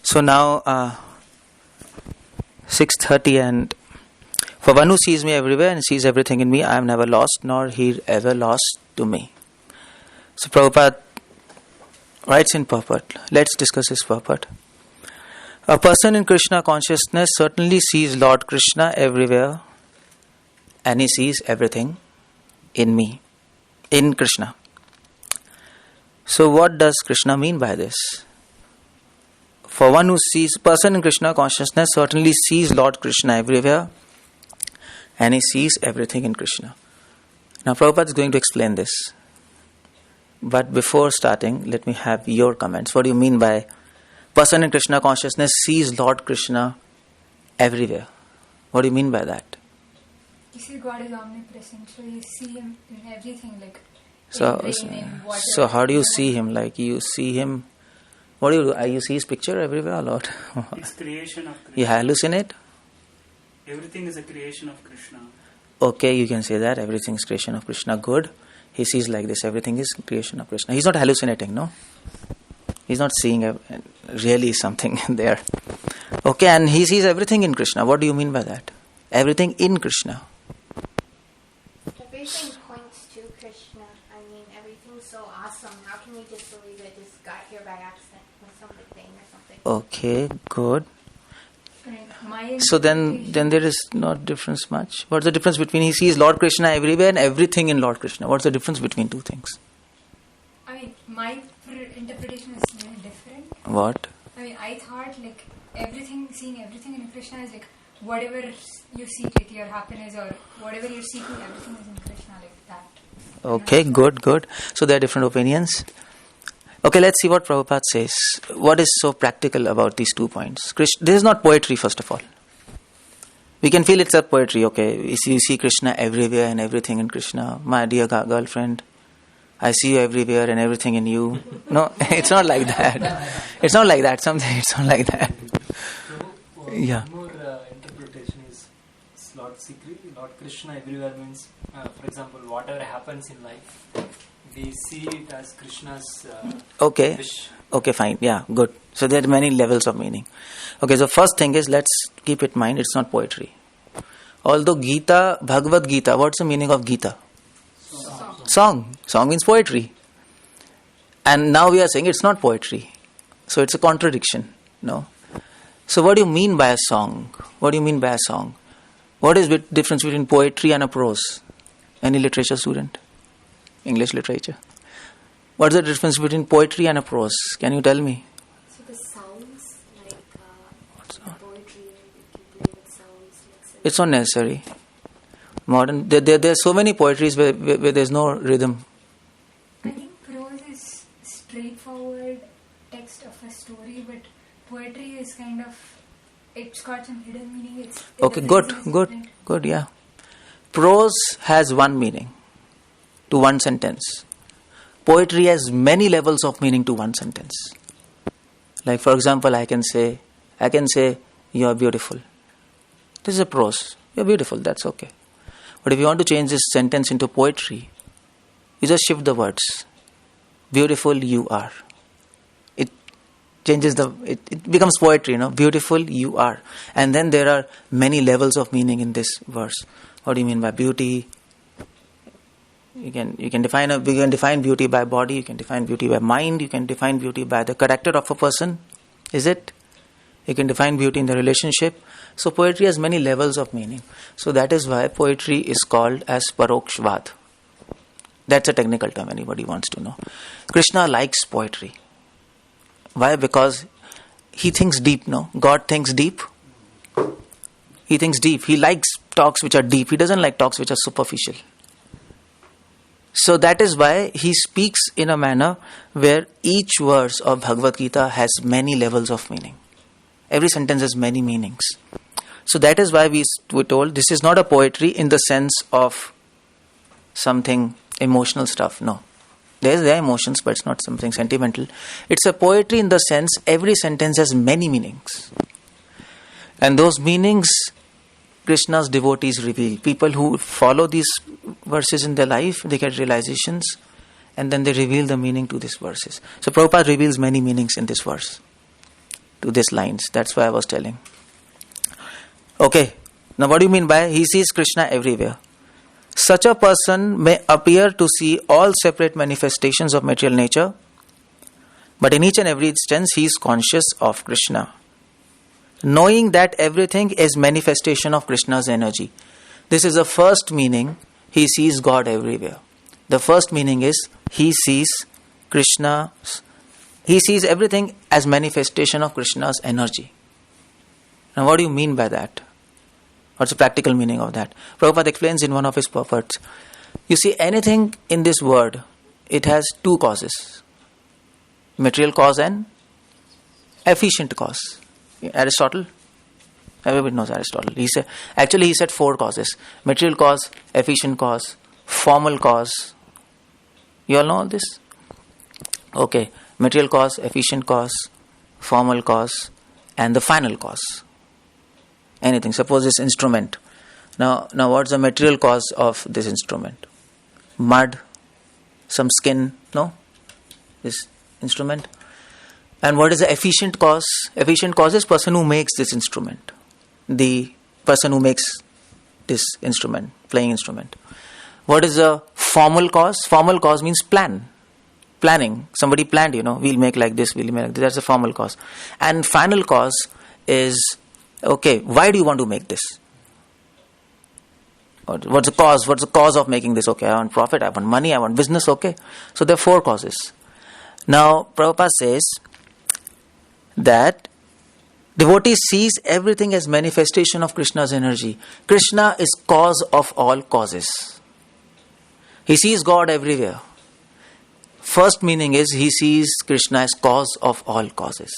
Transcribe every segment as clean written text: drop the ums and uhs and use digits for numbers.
So now 6:30, and for one who sees me everywhere and sees everything in me, I am never lost, nor he ever lost to me. So Prabhupada writes in purport. Let's discuss his purport. A person in Krishna consciousness certainly sees Lord Krishna everywhere, and he sees everything in me, in Krishna. So what does Krishna mean by this? For one who sees, person in Krishna consciousness certainly sees Lord Krishna everywhere, and he sees everything in Krishna. Now Prabhupada is going to explain this. But before starting, let me have your comments. What do you mean by person in Krishna consciousness sees Lord Krishna everywhere? What do you mean by that? You see, God is omnipresent, so you see Him in everything, like so how do you see Him? Like you see Him, what do? You see His picture everywhere, Lord? It's creation of Krishna. You hallucinate? Everything is a creation of Krishna. Okay, you can say that. Everything is creation of Krishna. Good. He sees like this. Everything is creation of Krishna. He's not hallucinating, no? He's not seeing really something there. Okay, and he sees everything in Krishna. What do you mean by that? Everything in Krishna. Everything points to Krishna. I mean, everything's so awesome. How can we just believe it just got here by accident with something or something? Okay, good. So then there is not difference much. What's the difference between he sees Lord Krishna everywhere and everything in Lord Krishna? What's the difference between two things? I mean, my interpretation is very different. What? I mean, I thought like seeing everything in Krishna is like whatever you seek, like your happiness or whatever you're seeking, everything is in Krishna, like that. Okay, good. So there are different opinions. Okay, let's see what Prabhupada says. What is so practical about these 2 points? This is not poetry, first of all. We can feel it's a poetry, okay. You see Krishna everywhere and everything in Krishna. My dear girlfriend, I see you everywhere and everything in you. No, it's not like that. It's not like that. It's not like that. Yeah. More interpretation is Lord Krishna everywhere means, for example, whatever happens in life, we see it as Krishna's wish. Okay, fine. Yeah, good. So there are many levels of meaning. Okay, so first thing is, let's keep it in mind, it's not poetry. Although Gita, Bhagavad Gita, what's the meaning of Gita? Song. Song means poetry. And now we are saying it's not poetry. So it's a contradiction. No. So what do you mean by a song? What do you mean by a song? What is the difference between poetry and a prose? Any literature student? English literature. What's the difference between poetry and a prose? Can you tell me? So the sounds, like the poetry, you can play with sounds. It's not necessary. Modern, there are so many poetries where there's no rhythm. I think prose is straightforward text of a story, but poetry is kind of, it's got some hidden meaning. Okay, good, yeah. Prose has one meaning to one sentence. Poetry has many levels of meaning to one sentence. Like for example, I can say, you are beautiful. This is a prose. You are beautiful, that's okay. But if you want to change this sentence into poetry, you just shift the words. Beautiful you are. It changes it becomes poetry, Beautiful you are. And then there are many levels of meaning in this verse. What do you mean by beauty? You can define beauty by body, you can define beauty by mind, you can define beauty by the character of a person. Is it? You can define beauty in the relationship. So poetry has many levels of meaning. So that is why poetry is called as parokshvad. That's a technical term anybody wants to know. Krishna likes poetry. Why? Because he thinks deep, no? God thinks deep. He thinks deep. He likes talks which are deep. He doesn't like talks which are superficial. So that is why he speaks in a manner where each verse of Bhagavad Gita has many levels of meaning. Every sentence has many meanings. So that is why we were told this is not a poetry in the sense of something emotional stuff. No. There are emotions, but it's not something sentimental. It's a poetry in the sense every sentence has many meanings. And those meanings Krishna's devotees reveal. People who follow these verses in their life, they get realizations and then they reveal the meaning to these verses. So Prabhupada reveals many meanings in this verse. to these lines. That's why I was telling. Okay, now what do you mean by he sees Krishna everywhere? Such a person may appear to see all separate manifestations of material nature, but in each and every instance he is conscious of Krishna, knowing that everything is manifestation of Krishna's energy. This is the first meaning, he sees God everywhere. The first meaning is he sees Krishna, he sees everything as manifestation of Krishna's energy. Now what do you mean by that? What's the practical meaning of that? Prabhupada explains in one of his purports. You see, anything in this world, it has two causes. Material cause and efficient cause. Aristotle? Everybody knows Aristotle. He said four causes. Material cause, efficient cause, formal cause. You all know all this? Okay. Material cause, efficient cause, formal cause, and the final cause. Anything. Suppose this instrument. Now what's the material cause of this instrument? Mud, some skin, no? This instrument. And what is the efficient cause? Efficient cause is person who makes this instrument. The person who makes this instrument, playing instrument. What is the formal cause? Formal cause means planning. Somebody planned, we'll make like this, we'll make like this. That's a formal cause. And final cause is, okay, why do you want to make this? What's the cause? What's the cause of making this? Okay, I want profit, I want money, I want business, okay. So there are four causes. Now, Prabhupada says that devotee sees everything as manifestation of Krishna's energy. Krishna is cause of all causes. He sees God everywhere. First meaning is he sees Krishna as cause of all causes.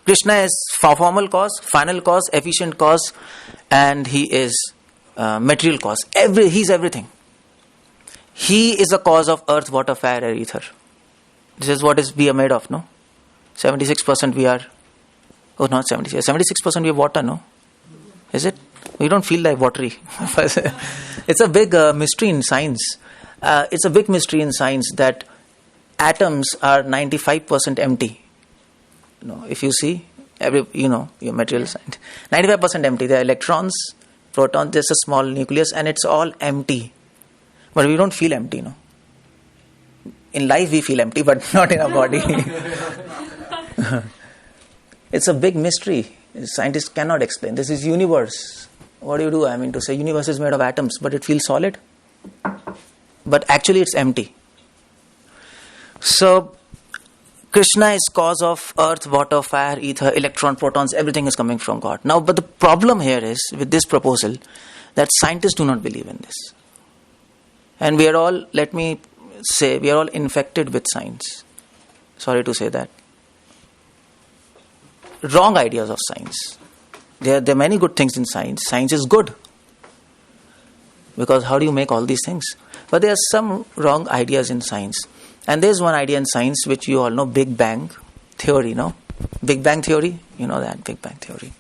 Krishna is formal cause, final cause, efficient cause, and he is material cause. He's everything. He is the cause of earth, water, fire, air, ether. This is what we are made of, no? 76% we are. Oh, not 76. 76% we are water, no? Is it? We don't feel like watery. It's a big mystery in science. It's a big mystery in science that atoms are 95% empty. If you see, your material science, 95% empty. There are electrons, protons, there's a small nucleus, and it's all empty. But we don't feel empty, In life we feel empty, but not in our body. It's a big mystery. Scientists cannot explain. This is universe. What do you do? I mean to say, universe is made of atoms, but it feels solid. But actually it's empty. So, Krishna is cause of earth, water, fire, ether, electron, protons, everything is coming from God. Now, but the problem here is, with this proposal, that scientists do not believe in this. And we are all, let me say, we are all infected with science. Sorry to say that. Wrong ideas of science. There are many good things in science. Science is good. Because how do you make all these things? But there are some wrong ideas in science. And there's one idea in science which you all know, Big Bang theory, no? Big Bang theory? You know that, Big Bang theory.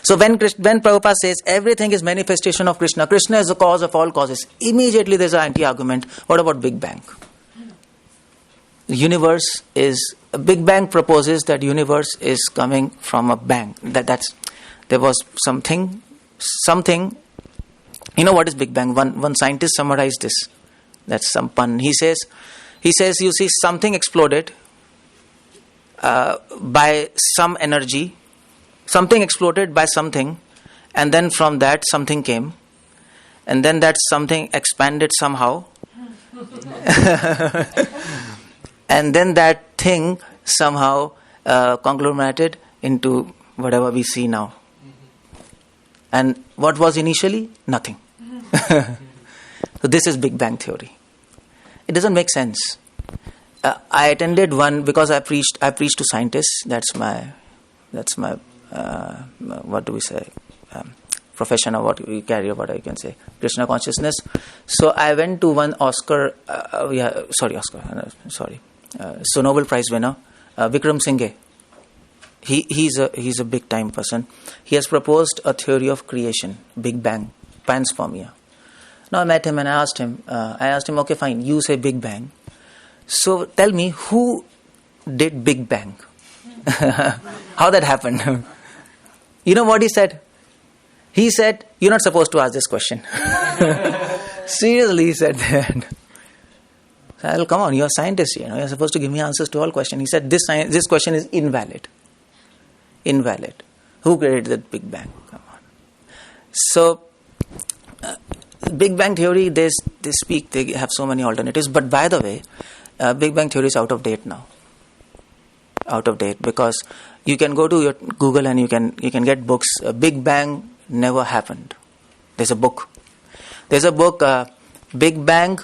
So when Prabhupada says everything is manifestation of Krishna, Krishna is the cause of all causes, immediately there's an anti-argument. What about Big Bang? The universe is, Big Bang proposes that universe is coming from a bang. There was something, you know what is Big Bang? One scientist summarized this. That's some pun. He says, you see, something exploded by some energy, something exploded by something, and then from that something came, and then that something expanded somehow, and then that thing somehow conglomerated into whatever we see now. And what was initially? Nothing. So this is Big Bang theory. It doesn't make sense. I attended one because I preached to scientists. That's my what do we say? Profession, or what we carry, or what I can say, Krishna Consciousness. So I went to one so Nobel Prize winner, Vikram Singhe. He's a big time person. He has proposed a theory of creation, Big Bang, panspermia. Now I met him and I asked him, okay, fine, you say Big Bang. So tell me, who did Big Bang? How that happened? You know what he said? He said, you're not supposed to ask this question. Seriously, he said that. Well, come on, you're a scientist, you're supposed to give me answers to all questions. He said, this question is invalid. Invalid. Who created the Big Bang? Come on. So, Big Bang theory, they have so many alternatives. But by the way, Big Bang theory is out of date now. Out of date, because you can go to your Google and you can get books. Big Bang never happened. There's a book. Big Bang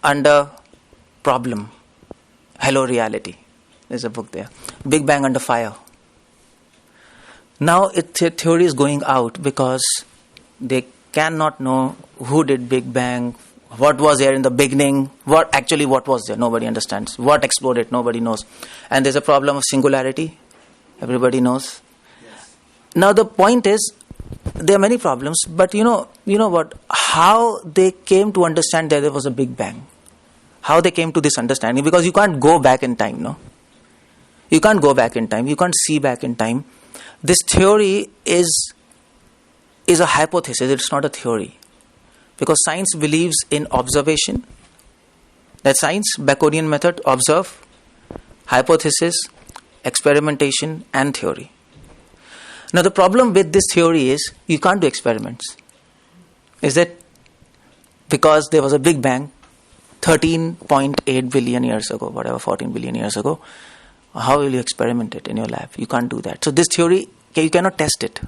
under problem. Hello Reality. There's a book there. Big Bang under fire. Now theory is going out because they cannot know who did Big Bang, what was there in the beginning, what was there, nobody understands. What exploded, nobody knows. And there's a problem of singularity, everybody knows. Yes. Now the point is, there are many problems, but you know what, how they came to understand that there was a Big Bang, how they came to this understanding, because you can't go back in time, no? You can't go back in time, you can't see back in time. This theory is a hypothesis, it's not a theory. Because science believes in observation. That science, Baconian method, observe, hypothesis, experimentation and theory. Now the problem with this theory is, you can't do experiments. Is it? Because there was a Big Bang 13.8 billion years ago, 14 billion years ago. How will you experiment it in your lab? You can't do that. So this theory, you cannot test it.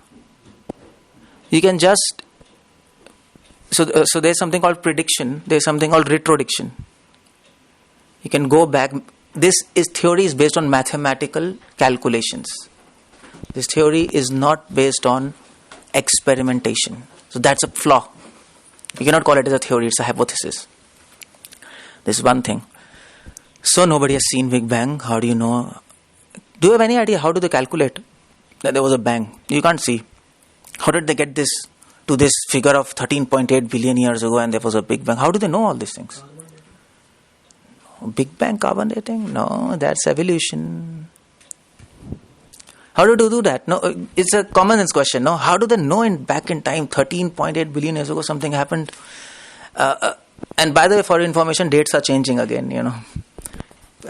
You can just... So there's something called prediction. There's something called retrodiction. You can go back. Theory is based on mathematical calculations. This theory is not based on experimentation. So that's a flaw. You cannot call it as a theory. It's a hypothesis. This is one thing. So nobody has seen Big Bang. How do you know? Do you have any idea how do they calculate that there was a bang? You can't see. How did they get this to this figure of 13.8 billion years ago and there was a Big Bang? How do they know all these things? Big Bang carbon dating? No, that's evolution. How do they do that? No, it's a common sense question. No, how do they know back in time, 13.8 billion years ago, something happened? And by the way, for information, dates are changing again.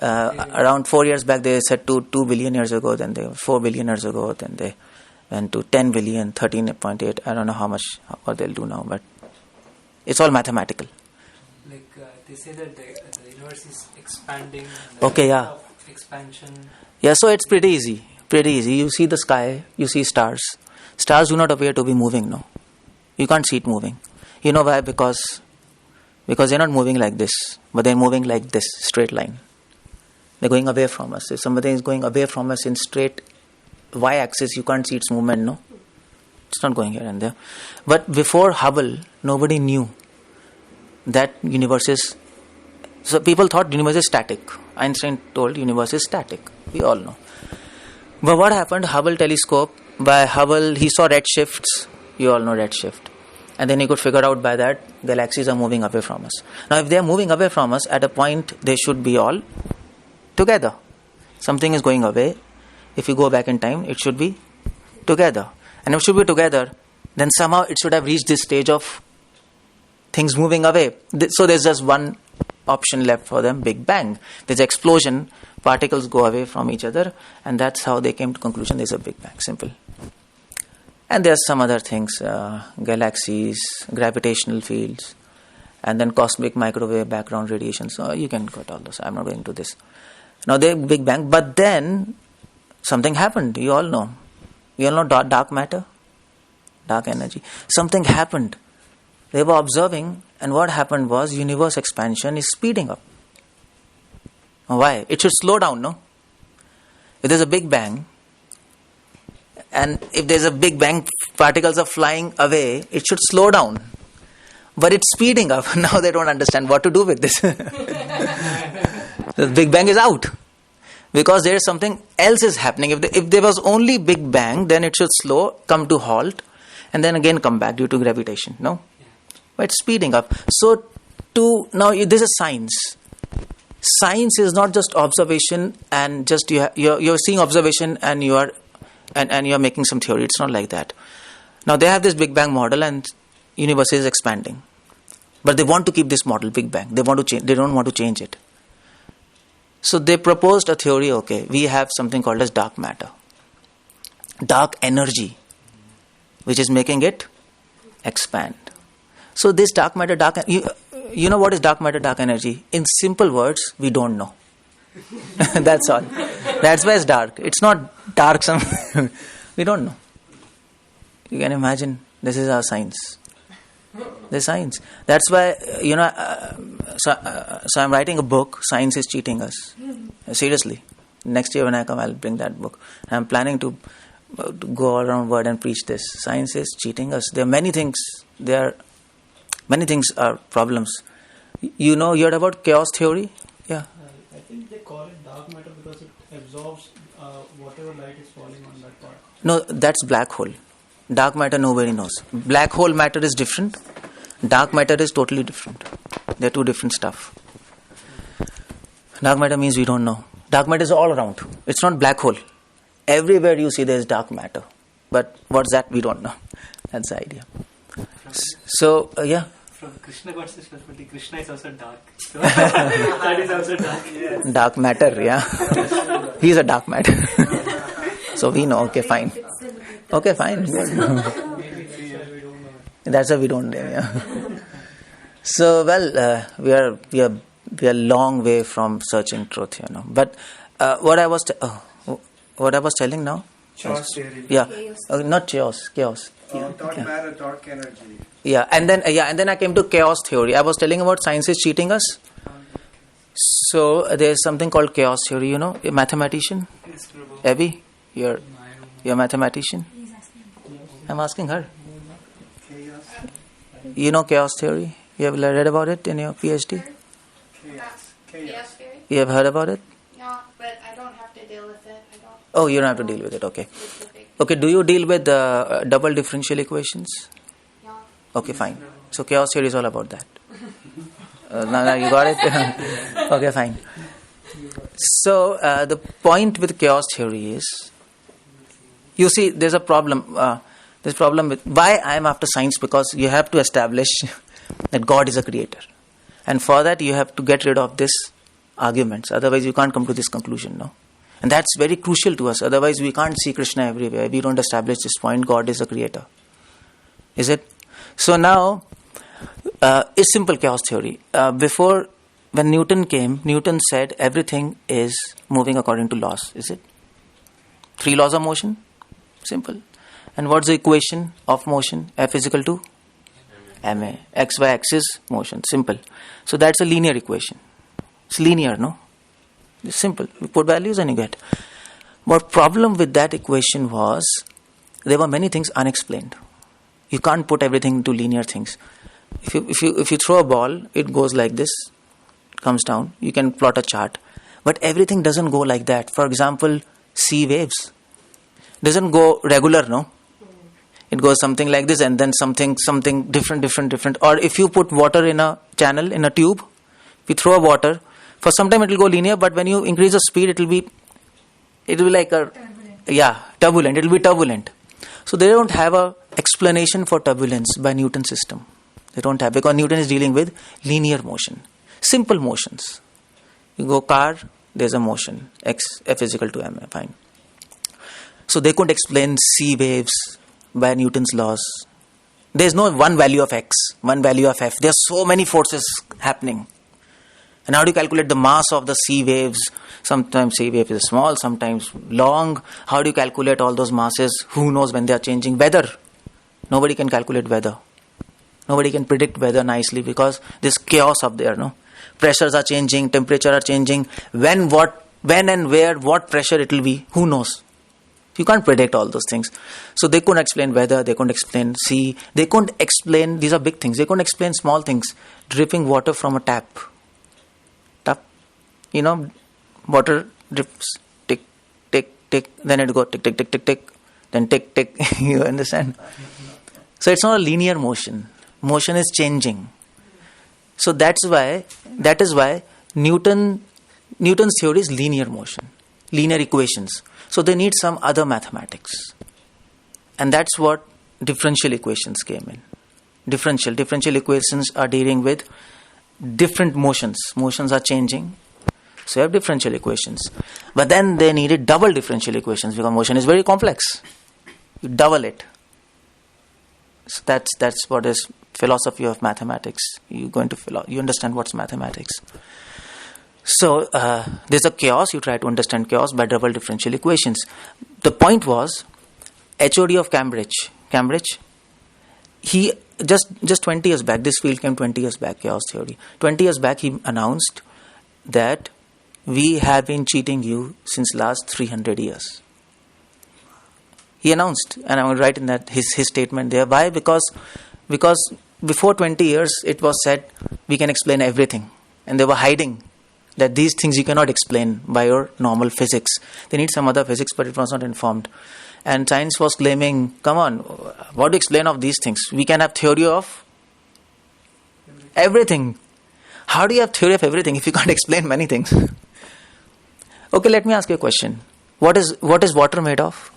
Around 4 years back, they said 2 billion years ago, then they 4 billion years ago, then they went to 10 billion, 13.8. I don't know what they'll do now, but it's all mathematical. Like they say that the universe is expanding. Okay, yeah. Expansion. Yeah, so it's pretty easy. You see the sky, you see stars. Stars do not appear to be moving, no. You can't see it moving. You know why? Because they're not moving like this, but they're moving like this, straight line. They're going away from us. If something is going away from us in straight y-axis, you can't see its movement, no? It's not going here and there. But before Hubble, nobody knew that universe is... So people thought universe is static. Einstein told universe is static. We all know. But what happened? Hubble telescope, by Hubble, he saw redshifts. You all know redshift. And then he could figure out by that, galaxies are moving away from us. Now if they are moving away from us, at a point, they should be all together. Something is going away. If you go back in time, it should be together. And if it should be together, then somehow it should have reached this stage of things moving away. So there's just one option left for them, Big Bang. There's explosion, particles go away from each other, and that's how they came to conclusion there's a Big Bang. Simple. And there's some other things, galaxies, gravitational fields, and then cosmic microwave background radiation. So you can cut all those. I'm not going into this. Now the Big Bang, but then something happened. You all know. You all know dark matter, dark energy. Something happened. They were observing, and what happened was universe expansion is speeding up. Why? It should slow down, no? If there's a Big Bang, and if there's a Big Bang, particles are flying away, it should slow down. But it's speeding up. Now they don't understand what to do with this. The Big Bang is out. Because there is something else is happening. If there was only Big Bang, then it should slow, come to halt, and then again come back due to gravitation. No? But it's speeding up. So, now this is science. science is not just observation and just you're seeing observation and you're making some theory. It's not like that. Now they have this Big Bang model and universe is expanding, but they want to keep this model Big Bang. They want to change. They don't want to change it. So they proposed a theory. Okay, we have something called as dark matter, dark energy, which is making it expand. So this dark matter, you know what is dark matter, dark energy? In simple words, we don't know. That's all. That's why it's dark. It's not dark. We don't know. You can imagine. This is our science. The science. That's why, so I'm writing a book, Science is Cheating Us. Seriously. Next year when I come, I'll bring that book. I'm planning to go around world and preach this. Science is cheating us. There are many things. Many things are problems. You heard about chaos theory? Yeah. I think they call it dark matter because it absorbs whatever light is falling on that part. No, that's black hole. Dark matter nobody knows. Black hole matter is different. Dark matter is totally different. They're two different stuff. Dark matter means we don't know. Dark matter is all around. It's not black hole. Everywhere you see there is dark matter. But what's that? We don't know. That's the idea. So, yeah. From Krishna Consciousness perspective, Krishna is also dark. So that is also dark. Yes. Dark matter, yeah. He's a dark matter. So we know. Okay, fine. Okay, fine. That's why we don't know. Yeah. So, well, we are long way from searching truth, But what I was telling now. Chaos theory. Yeah, not chaos. Dark matter, dark energy. Yeah, and then I came to chaos theory. I was telling about science is cheating us. So there's something called chaos theory. A mathematician. Yes, Prabhu. Abby, you're a mathematician. I'm asking her. Chaos. You know chaos theory? You have read about it in your PhD? Chaos theory? You have heard about it? No, but I don't have to deal with it. Oh, you don't have to deal with it. Okay. Okay, do you deal with double differential equations? No. Okay, fine. So chaos theory is all about that. Now you got it? Okay, fine. So the point with chaos theory is, you see, there's a problem. There's a problem with why I am after science, because you have to establish that God is a creator. And for that you have to get rid of this arguments. Otherwise you can't come to this conclusion, no? And that's very crucial to us. Otherwise we can't see Krishna everywhere. We don't establish this point, God is a creator. Is it? So now, it's simple chaos theory. Before, when Newton came, Newton said everything is moving according to laws. Is it? 3 laws of motion? Simple. And what's the equation of motion? F is equal to ma. X by axis motion. Simple. So that's a linear equation. It's linear, no? It's simple. You put values and you get. But problem with that equation was there were many things unexplained. You can't put everything into linear things. If you throw a ball, it goes like this, comes down. You can plot a chart, but everything doesn't go like that. For example, sea waves doesn't go regular, no. It goes something like this, and then something different. Or if you put water in a channel, in a tube, if you throw water, for some time it will go linear, but when you increase the speed, it will be like turbulent. It will be turbulent. So they don't have a explanation for turbulence by Newton's system. They don't have, because Newton is dealing with linear motion, simple motions. You go car, there's a motion, F is equal to ma. Fine. So they couldn't explain sea waves by Newton's laws. There's no one value of X, one value of F. There's so many forces happening. And how do you calculate the mass of the sea waves? Sometimes sea wave is small, sometimes long. How do you calculate all those masses? Who knows when they are changing? Weather. Nobody can calculate weather. Nobody can predict weather nicely because there's chaos up there, no? Pressures are changing, temperature are changing. When and where, what pressure it will be, who knows? You can't predict all those things. So they couldn't explain weather, they couldn't explain sea, they couldn't explain, these are big things, they couldn't explain small things. Dripping water from a tap. Water drips, tick, tick, tick, then it goes tick, tick, tick, tick, tick, then tick, tick. You understand? So it's not a linear motion. Motion is changing. So that is why Newton Newton's theory is linear motion, linear equations. So they need some other mathematics. And that's what differential equations came in. Differential equations are dealing with different motions. Motions are changing. So you have differential equations. But then they needed double differential equations because motion is very complex. You double it. So that's what is philosophy of mathematics. You understand what's mathematics. So there's a chaos. You try to understand chaos by double differential equations. The point was, HOD of Cambridge, he just 20 years back, this field came 20 years back, chaos theory. 20 years back he announced that we have been cheating you since last 300 years. He announced, and I'm writing that his statement there. Why? Because before 20 years it was said we can explain everything, and they were hiding that these things you cannot explain by your normal physics. They need some other physics, but it was not informed. And science was claiming, come on, what do you explain of these things? We can have theory of everything. How do you have theory of everything if you can't explain many things? Okay, let me ask you a question. What is water made of?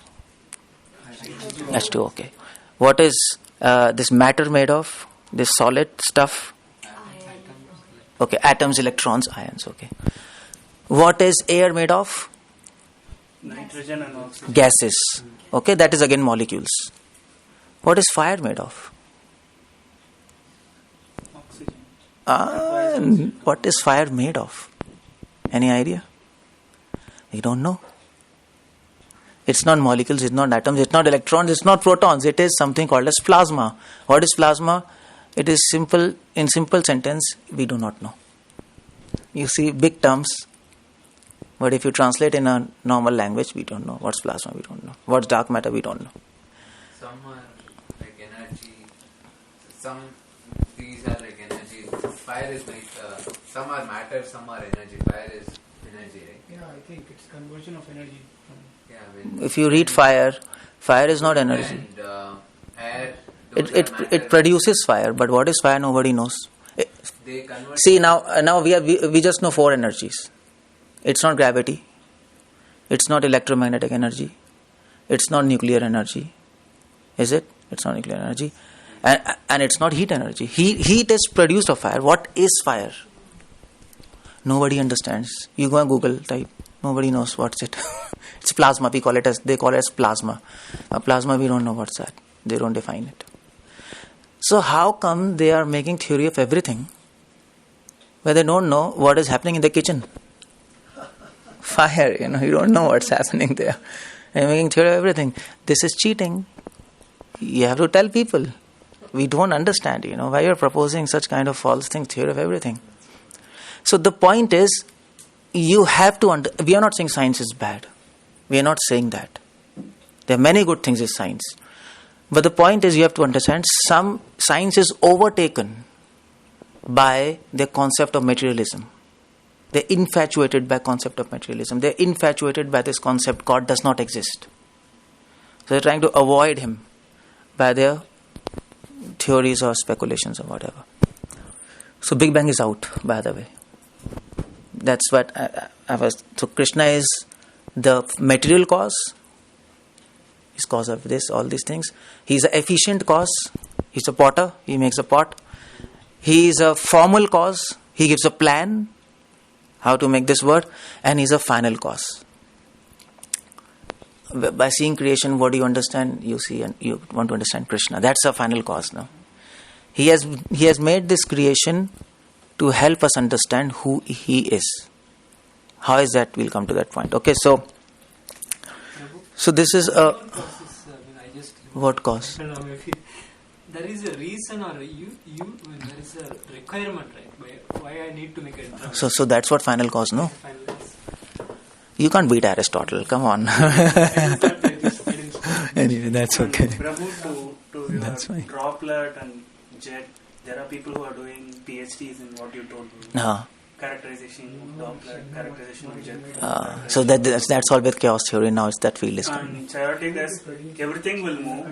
H2O, okay. What is this matter made of? This solid stuff? Okay, atoms, electrons, ions, okay. What is air made of? Nitrogen and oxygen. Gases. Okay, that is again molecules. What is fire made of? Oxygen. What is fire made of? Any idea? You don't know. It's not molecules, it's not atoms, it's not electrons, it's not protons. It is something called as plasma. What is plasma? It is simple. In simple sentence, we do not know. You see big terms, but if you translate in a normal language, we don't know. What's plasma? We don't know. What's dark matter? We don't know. Some are like energy. These are like energy. Fire is like some are matter, some are energy. Fire is energy, right? Yeah, I think it's conversion of energy. If you read fire is not energy. And air. It produces fire, but what is fire? Nobody knows. See now we just know 4 energies. It's not gravity. It's not electromagnetic energy. It's not nuclear energy. Is it? It's not nuclear energy. And it's not heat energy. Heat is produced of fire. What is fire? Nobody understands. You go and Google type. Nobody knows what's it. It's plasma. They call it as plasma. Plasma, we don't know what's that. They don't define it. So how come they are making theory of everything where they don't know what is happening in the kitchen? Fire, you don't know what's happening there. They're making theory of everything. This is cheating. You have to tell people. We don't understand, why you're proposing such kind of false thing, theory of everything. So the point is, you have to we are not saying science is bad. We are not saying that. There are many good things in science. But the point is, you have to understand, some science is overtaken by the concept of materialism. They're infatuated by concept of materialism. They're infatuated by this concept, God does not exist. So they're trying to avoid him by their theories or speculations or whatever. So Big Bang is out, by the way. That's what I was. So Krishna is the material cause. He's cause of this, all these things. He's an efficient cause. He's a potter. He makes a pot. He is a formal cause. He gives a plan how to make this work. And he's a final cause. By seeing creation, what do you understand? You see and you want to understand Krishna. That's a final cause now. He has made this creation to help us understand who he is. How is that? We'll come to that point. Okay, so this is a... What cause? There is a reason or there is a requirement, right? Why I need to make a... So that's what final cause, no? You can't beat Aristotle, come on. Anyway, that's okay. Prabhu, to your droplet and jet, there are people who are doing PhDs in what you told me. characterization, Doppler characterization of jet. So that's all with chaos theory. Now it's that field is coming. And chaotic as everything will move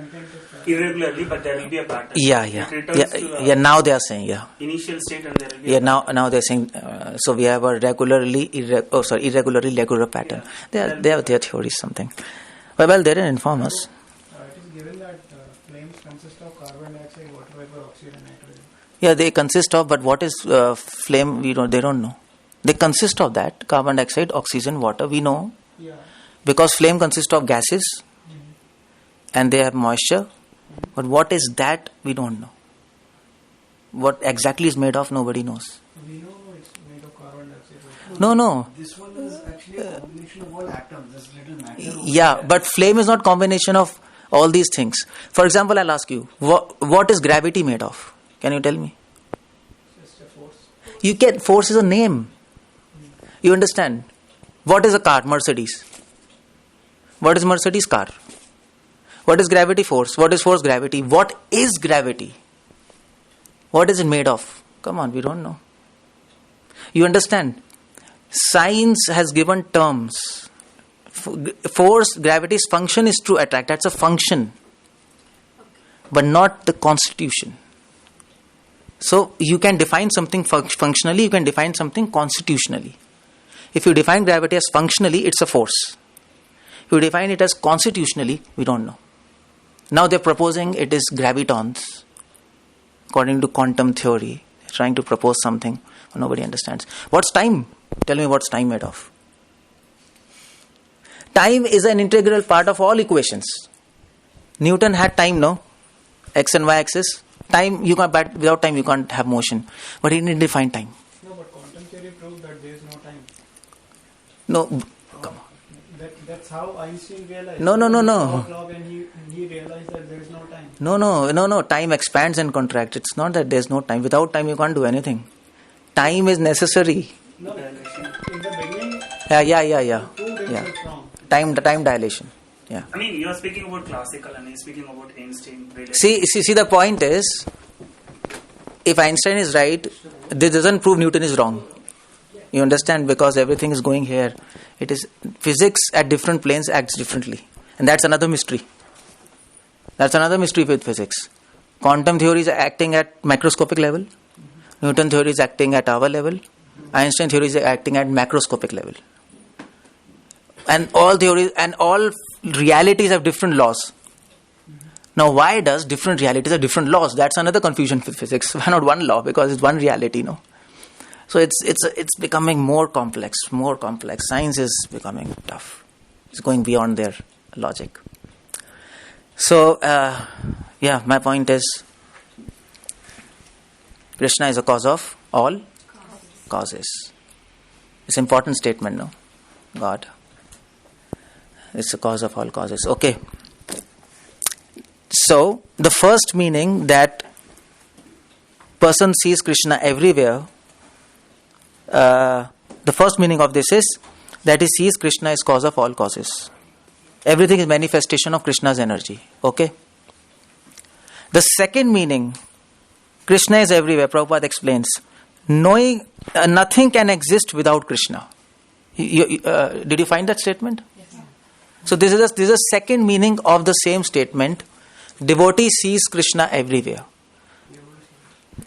irregularly, but there will be a pattern. Yeah. Now they are saying initial state, and there will be now they're saying so we have a irregularly regular pattern. They have their theories something. Well, they didn't inform us. It is given that flames consist of carbon dioxide, water vapor, oxygen, and nitrogen. Yeah, they consist of, but what is flame? They don't know. They consist of that carbon dioxide, oxygen, water. We know because flame consists of gases, and they have moisture. But what is that? We don't know. What exactly is made of? Nobody knows. We know it's made of carbon dioxide. No. This one is actually a combination of all atoms. This little matter. Yeah, but flame is not combination of all these things. For example, I'll ask you, what is gravity made of? Can you tell me? Just a force. Force is a name. You understand? What is a car? Mercedes. What is Mercedes car? What is gravity force? What is force gravity? What is gravity? What is it made of? Come on, we don't know. You understand? Science has given terms. Force, gravity's function is to attract. That's a function. But not the constitution. So you can define something functionally, you can define something constitutionally. If you define gravity as functionally, it's a force. If you define it as constitutionally, we don't know. Now they're proposing it is gravitons. According to quantum theory, they're trying to propose something nobody understands. What's time? Tell me what's time made of. Time is an integral part of all equations. Newton had time, no? X and Y axis. Time, but without time you can't have motion. But he didn't define time. No, but quantum theory proves that there is no time. No, come on. That's how Einstein realized. No. Clock and he realized that there is no time. No. Time expands and contracts. It's not that there's no time. Without time you can't do anything. Time is necessary. No, in the beginning. Yeah. Proved himself wrong. Time dilation. Yeah. I mean, you are speaking about classical, and he's speaking about Einstein. See, the point is, if Einstein is right, this doesn't prove Newton is wrong. You understand? Because everything is going here. It is physics at different planes acts differently, and that's another mystery. That's another mystery with physics. Quantum theory is acting at microscopic level. Newton theory is acting at our level. Einstein theory is acting at macroscopic level. And all theories and all realities have different laws. Now, why does different realities have different laws? That's another confusion with physics. Why not one law? Because it's one reality, no? So it's becoming more complex. Science is becoming tough. It's going beyond their logic. So, my point is, Krishna is a cause of all causes. It's an important statement, no? God. It's the cause of all causes. Okay. So, the first meaning that person sees Krishna everywhere, the first meaning of this is that he sees Krishna is cause of all causes. Everything is manifestation of Krishna's energy. Okay. The second meaning, Krishna is everywhere. Prabhupada explains, knowing nothing can exist without Krishna. Did you find that statement? Yes. So this is a second meaning of the same statement. Devotee sees Krishna everywhere.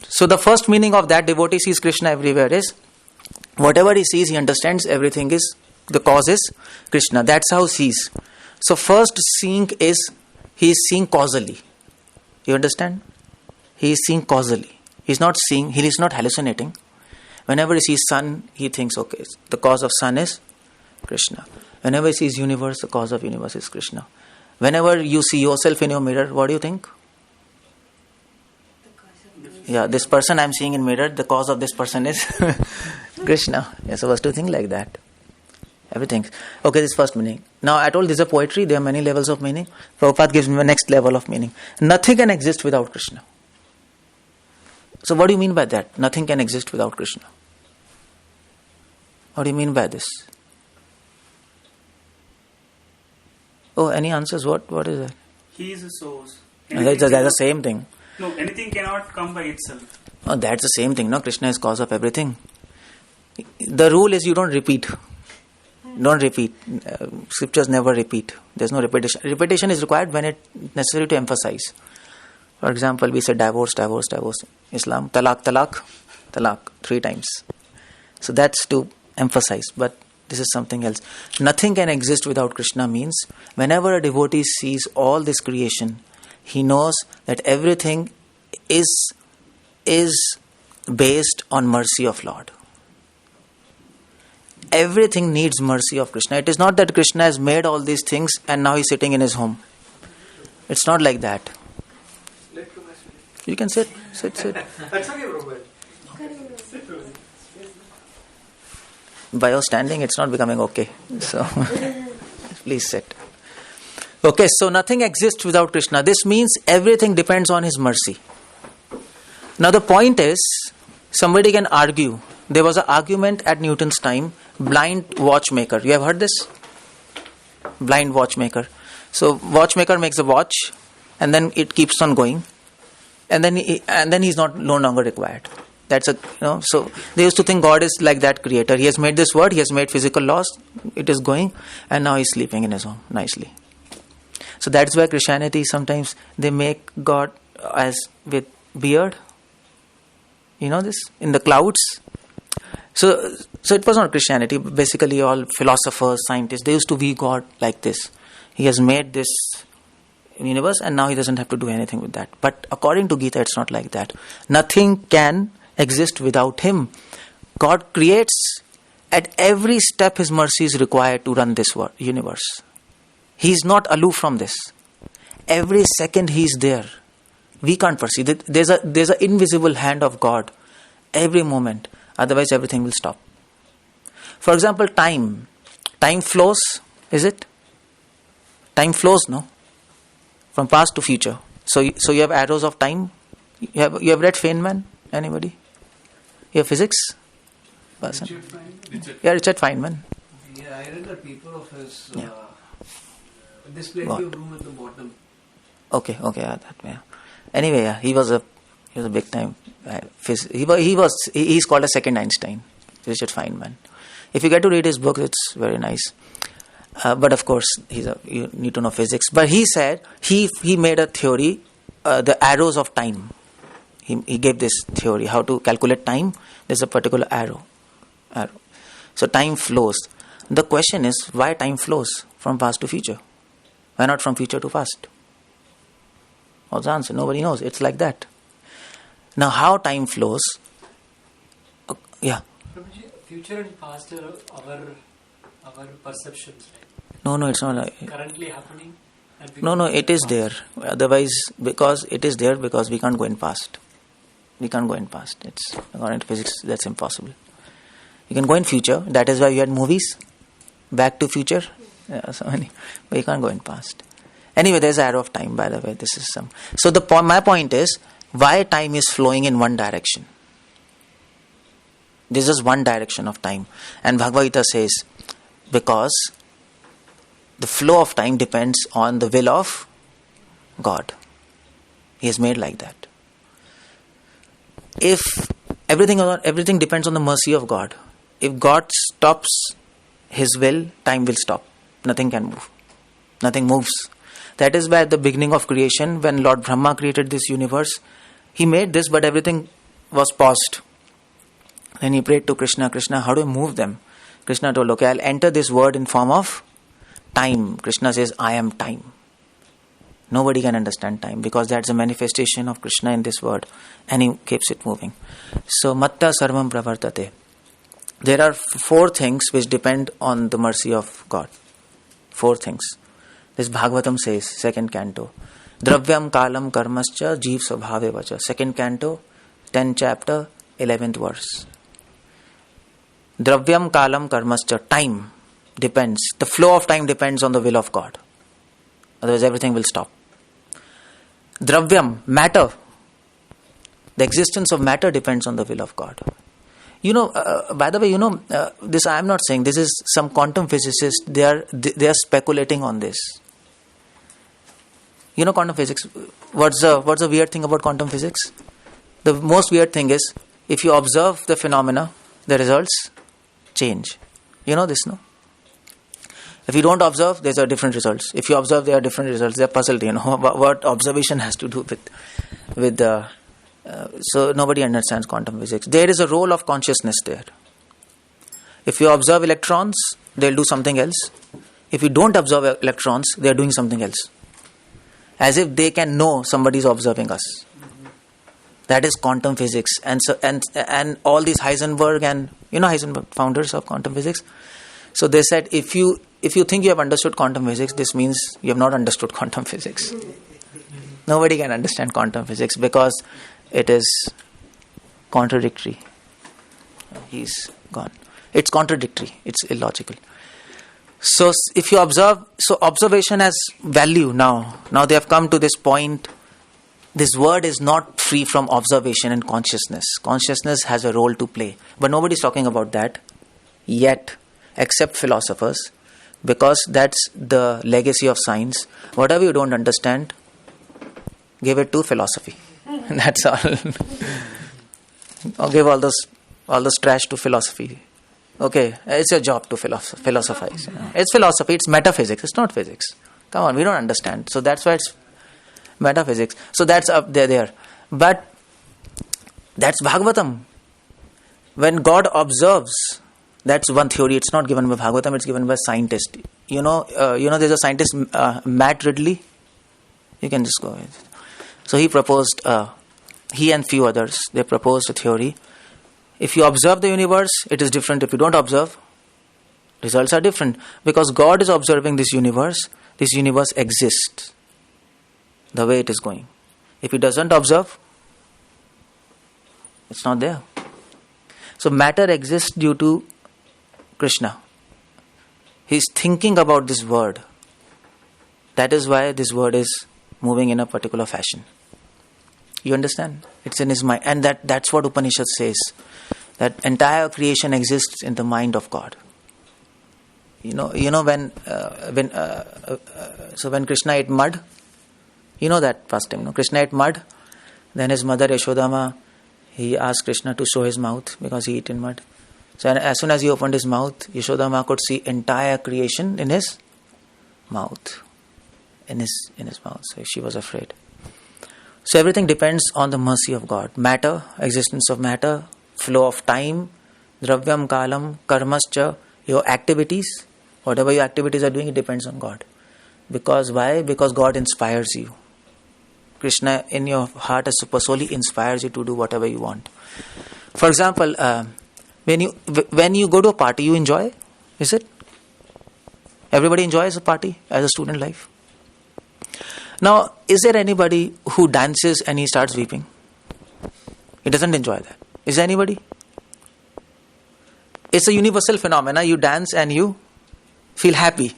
So the first meaning of that devotee sees Krishna everywhere is whatever he sees, he understands everything is the cause is Krishna. That's how he sees. So first seeing is he is seeing causally. You understand? He is seeing causally. He is not hallucinating. Whenever he sees sun, he thinks, okay, the cause of sun is Krishna. Whenever he sees universe, the cause of universe is Krishna. Whenever you see yourself in your mirror, what do you think? Yeah, this person I'm seeing in mirror, the cause of this person is Krishna. You're supposed to think like that. Everything. Okay, this first meaning. Now, I told this is a poetry. There are many levels of meaning. Prabhupada gives me the next level of meaning. Nothing can exist without Krishna. So what do you mean by that? Nothing can exist without Krishna. What do you mean by this? Oh, any answers? What is that? He is a source. That's the same thing. No, anything cannot come by itself. Oh, that's the same thing, no? Krishna is cause of everything. The rule is you don't repeat. Don't repeat. Scriptures never repeat. There's no repetition. Repetition is required when it's necessary to emphasize. For example, we say divorce. Islam, talaq, 3 times. So that's to emphasize. But this is something else. Nothing can exist without Krishna means whenever a devotee sees all this creation, he knows that everything is based on mercy of Lord. Everything needs mercy of Krishna. It is not that Krishna has made all these things and now he's sitting in his home. It's not like that. You can sit. That's okay, Prabhupada. By your standing, it's not becoming okay. So, please sit. Okay, so nothing exists without Krishna. This means everything depends on His mercy. Now the point is, somebody can argue. There was an argument at Newton's time, blind watchmaker. You have heard this? Blind watchmaker. So watchmaker makes a watch, and then it keeps on going, and then he's no longer required. That's so they used to think God is like that creator. He has made this world, he has made physical laws, it is going, and now he's sleeping in his home nicely. So that's why Christianity sometimes they make God as with beard. You know this? In the clouds. So it was not Christianity. Basically all philosophers, scientists, they used to view God like this. He has made this universe and now he doesn't have to do anything with that. But according to Gita, it's not like that. Nothing can exist without Him. God creates. At every step His mercy is required to run this universe. He is not aloof from this. Every second He is there. We can't perceive. There's an invisible hand of God every moment. Otherwise everything will stop. For example, time. Time flows, is it? Time flows, no? From past to future. So you have arrows of time. You have read Feynman? Anybody? You have physics? Person? Richard Feynman. Yeah, I read the paper of his. There's plenty of room at the bottom. Okay, that way. Anyway, he was a big time. He's called a second Einstein, Richard Feynman. If you get to read his book, it's very nice. But of course, you need to know physics. But he said he made a theory, the arrows of time. He gave this theory how to calculate time. There's a particular arrow. So time flows. The question is why time flows from past to future? Why not from future to past? What's the answer? Nobody knows. It's like that. Now how time flows? Yeah. Future and past are our perceptions, right? No, it's not like currently happening. No, it is there. Otherwise, because it is there, because we can't go in past. We can't go in past. It's according to physics, that's impossible. You can go in future. That is why you had movies, Back to Future. So many, but you can't go in past. Anyway, there's arrow of time. By the way, this is some. So my point is why time is flowing in one direction. This is one direction of time, and Bhagavad Gita says because the flow of time depends on the will of God. He has made like that. If everything depends on the mercy of God. If God stops His will, time will stop. Nothing can move. Nothing moves. That is why at the beginning of creation, when Lord Brahma created this universe, He made this, but everything was paused. Then he prayed to Krishna, Krishna, how do I move them? Krishna told, okay, I'll enter this word in form of time. Krishna says, I am time. Nobody can understand time because that's a manifestation of Krishna in this word, and he keeps it moving. So, matta sarvam pravartate. There are 4 things which depend on the mercy of God. 4 things. This Bhagavatam says, 2nd canto. Dravyam kalam karmascha jeev svabhave vacha. 2nd canto, 10th chapter, 11th verse. Dravyam kalam karmascha. Time depends. The flow of time depends on the will of God. Otherwise everything will stop. Dravyam, matter. The existence of matter depends on the will of God. By the way, this I am not saying. This is some quantum physicists. They are speculating on this. Quantum physics. What's the weird thing about quantum physics? The most weird thing is if you observe the phenomena, the results, change. You know this, no? If you don't observe, there's a different results. If you observe, there are different results. They're puzzled, what observation has to do with so nobody understands quantum physics. There is a role of consciousness there. If you observe electrons, they'll do something else. If you don't observe electrons, they're doing something else. As if they can know somebody's observing us. That is quantum physics. And all these Heisenberg and, Heisenberg, founders of quantum physics. So they said, if you think you have understood quantum physics, this means you have not understood quantum physics. Nobody can understand quantum physics because it is contradictory. He's gone. It's contradictory. It's illogical. So if you observe, observation has value now. Now they have come to this point. This word is not free from observation and consciousness. Consciousness has a role to play. But nobody's talking about that yet, except philosophers, because that's the legacy of science. Whatever you don't understand, give it to philosophy. That's all. Or give all those trash to philosophy. Okay, it's your job to philosophize. It's philosophy, it's metaphysics, it's not physics. Come on, we don't understand. So that's why it's metaphysics. So that's up there. But that's Bhagavatam. When God observes, that's one theory. It's not given by Bhagavatam, it's given by scientists. There's a scientist, Matt Ridley. You can just go ahead. So he proposed, he and few others, they proposed a theory. If you observe the universe, it is different. If you don't observe, results are different. Because God is observing this universe exists the way it is going. If He doesn't observe, it's not there. So matter exists due to Krishna. He is thinking about this word. That is why this word is moving in a particular fashion. You understand? It's in His mind. And that's what Upanishad says. That entire creation exists in the mind of God. When Krishna ate mud, that past time. Krishna ate mud. Then his mother Yashodama, he asked Krishna to show his mouth because he ate in mud. So as soon as he opened his mouth, Yashodama could see entire creation in his mouth. In his mouth. So she was afraid. So everything depends on the mercy of God. Matter, existence of matter, flow of time, dravyam kalam, karmascha, your activities, whatever your activities are doing, it depends on God. Because why? Because God inspires you. Krishna in your heart as super soul, He inspires you to do whatever you want. For example, when you go to a party, you enjoy, is it? Everybody enjoys a party as a student life. Now, is there anybody who dances and he starts weeping? He doesn't enjoy that. Is there anybody? It's a universal phenomena. You dance and you feel happy.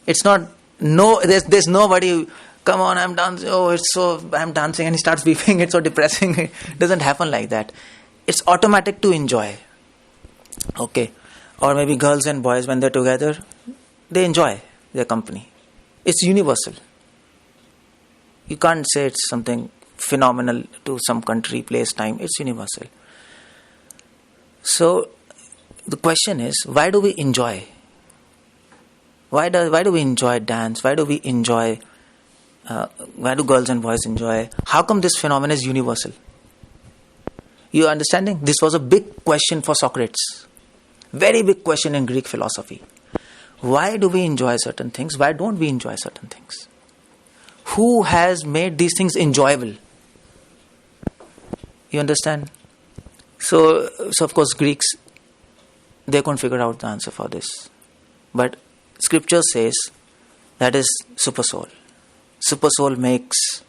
It's not, there's nobody, come on, I'm dancing, I'm dancing and he starts weeping, it's so depressing. It doesn't happen like that. It's automatic to enjoy. Okay. Or maybe girls and boys, when they're together, they enjoy their company. It's universal. You can't say it's something phenomenal to some country, place, time. It's universal. So, the question is, why do we enjoy? Why do we enjoy dance? Why do we enjoy? Why do girls and boys enjoy? How come this phenomenon is universal? You understanding? This was a big question for Socrates. Very big question in Greek philosophy. Why do we enjoy certain things? Why don't we enjoy certain things? Who has made these things enjoyable? You understand? So of course Greeks, they couldn't figure out the answer for this. But Scripture says that is super soul. Super soul makes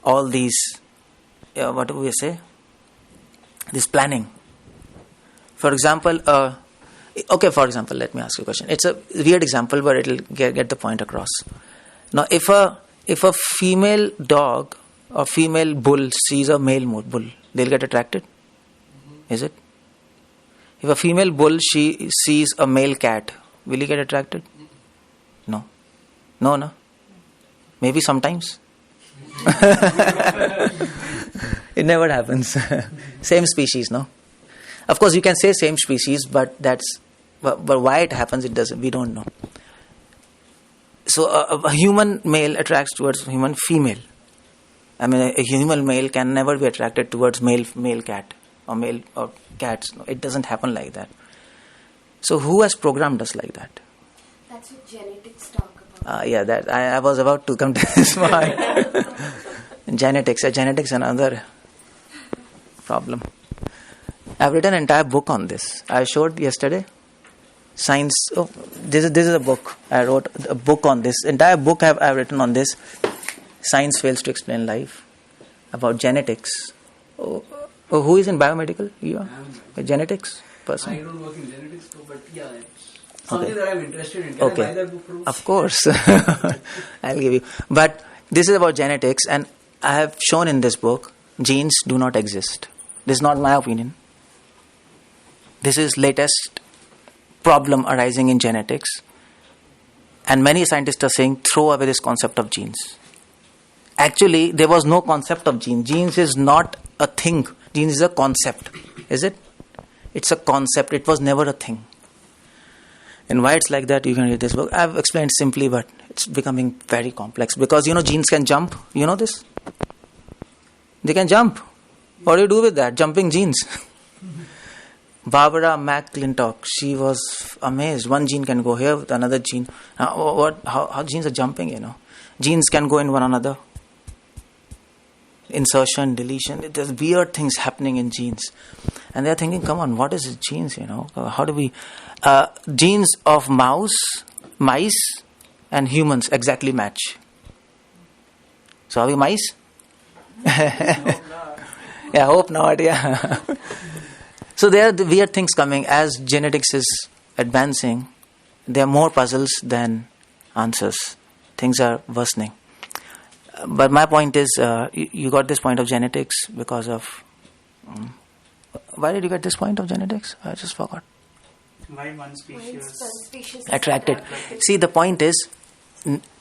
all these, what do we say? This planning. For example, let me ask you a question. It's a weird example, but it'll get the point across. Now, if a female dog or female bull sees a male bull, they'll get attracted? Is it? If a female bull she sees a male cat, will he get attracted? No. No. Maybe sometimes. It never happens. Same species, no? Of course, you can say same species, but that's But why it happens, we don't know. So a human male attracts towards human female. I mean, a human male can never be attracted towards male cat or male or cats. No, it doesn't happen like that. So who has programmed us like that? That's what genetics talk about. That I was about to come to this point. Genetics is another problem. I've written an entire book on this. I showed yesterday. Science. Oh, this is a book. I wrote a book on this. Entire book I've written on this. Science fails to explain life. About genetics. Oh, who is in biomedical? You are a genetics person. I don't work in genetics, but it's something that I'm interested in. Can I buy that book from you? Of course, I'll give you. But this is about genetics, and I have shown in this book, genes do not exist. This is not my opinion. This is latest problem arising in genetics, and many scientists are saying throw away this concept of genes. Actually, there was no concept of genes. Genes is not a thing. Genes is a concept. Is it? It's a concept. It was never a thing. And why it's like that, you can read this book. I've explained simply, but it's becoming very complex. Because, genes can jump. You know this? They can jump. What do you do with that? Jumping genes. Barbara McClintock, she was amazed. One gene can go here with another gene. How genes are jumping, Genes can go in one another. Insertion, deletion. There's weird things happening in genes. And they're thinking, come on, what is it, genes, How do we... genes of mice and humans exactly match. So are we mice? Hope not, So there are the weird things coming. As genetics is advancing, there are more puzzles than answers. Things are worsening. But my point is, you got this point of genetics because of... why did you get this point of genetics? I just forgot. Why one species attracted. See, the point is,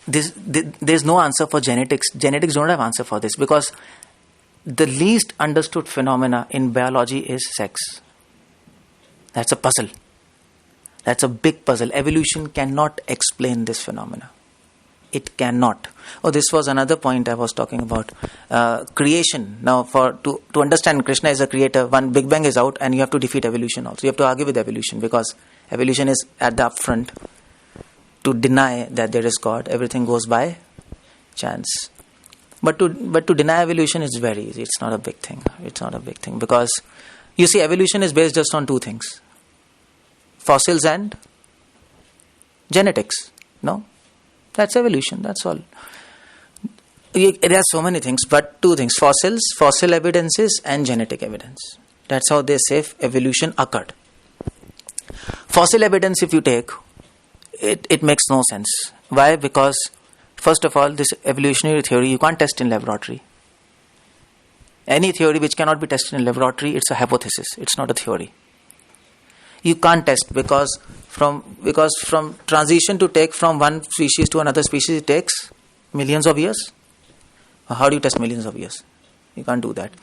there's no answer for genetics. Genetics don't have answer for this because the least understood phenomena in biology is sex. That's a puzzle. That's a big puzzle. Evolution cannot explain this phenomena. It cannot. This was another point I was talking about. Creation. Now, to understand Krishna is a creator, one Big Bang is out and you have to defeat evolution also. You have to argue with evolution because evolution is at the upfront. To deny that there is God, everything goes by chance. But to deny evolution is very easy. It's not a big thing. It's not a big thing because, you see, evolution is based just on two things. Fossils and genetics. No? That's evolution. That's all. There are so many things, but two things. Fossil evidences and genetic evidence. That's how they say evolution occurred. Fossil evidence, if you take, it makes no sense. Why? Because, first of all, this evolutionary theory, you can't test in laboratory. Any theory which cannot be tested in laboratory, it's a hypothesis. It's not a theory. You can't test because from transition to take from one species to another species, it takes millions of years. How do you test millions of years? You can't do that.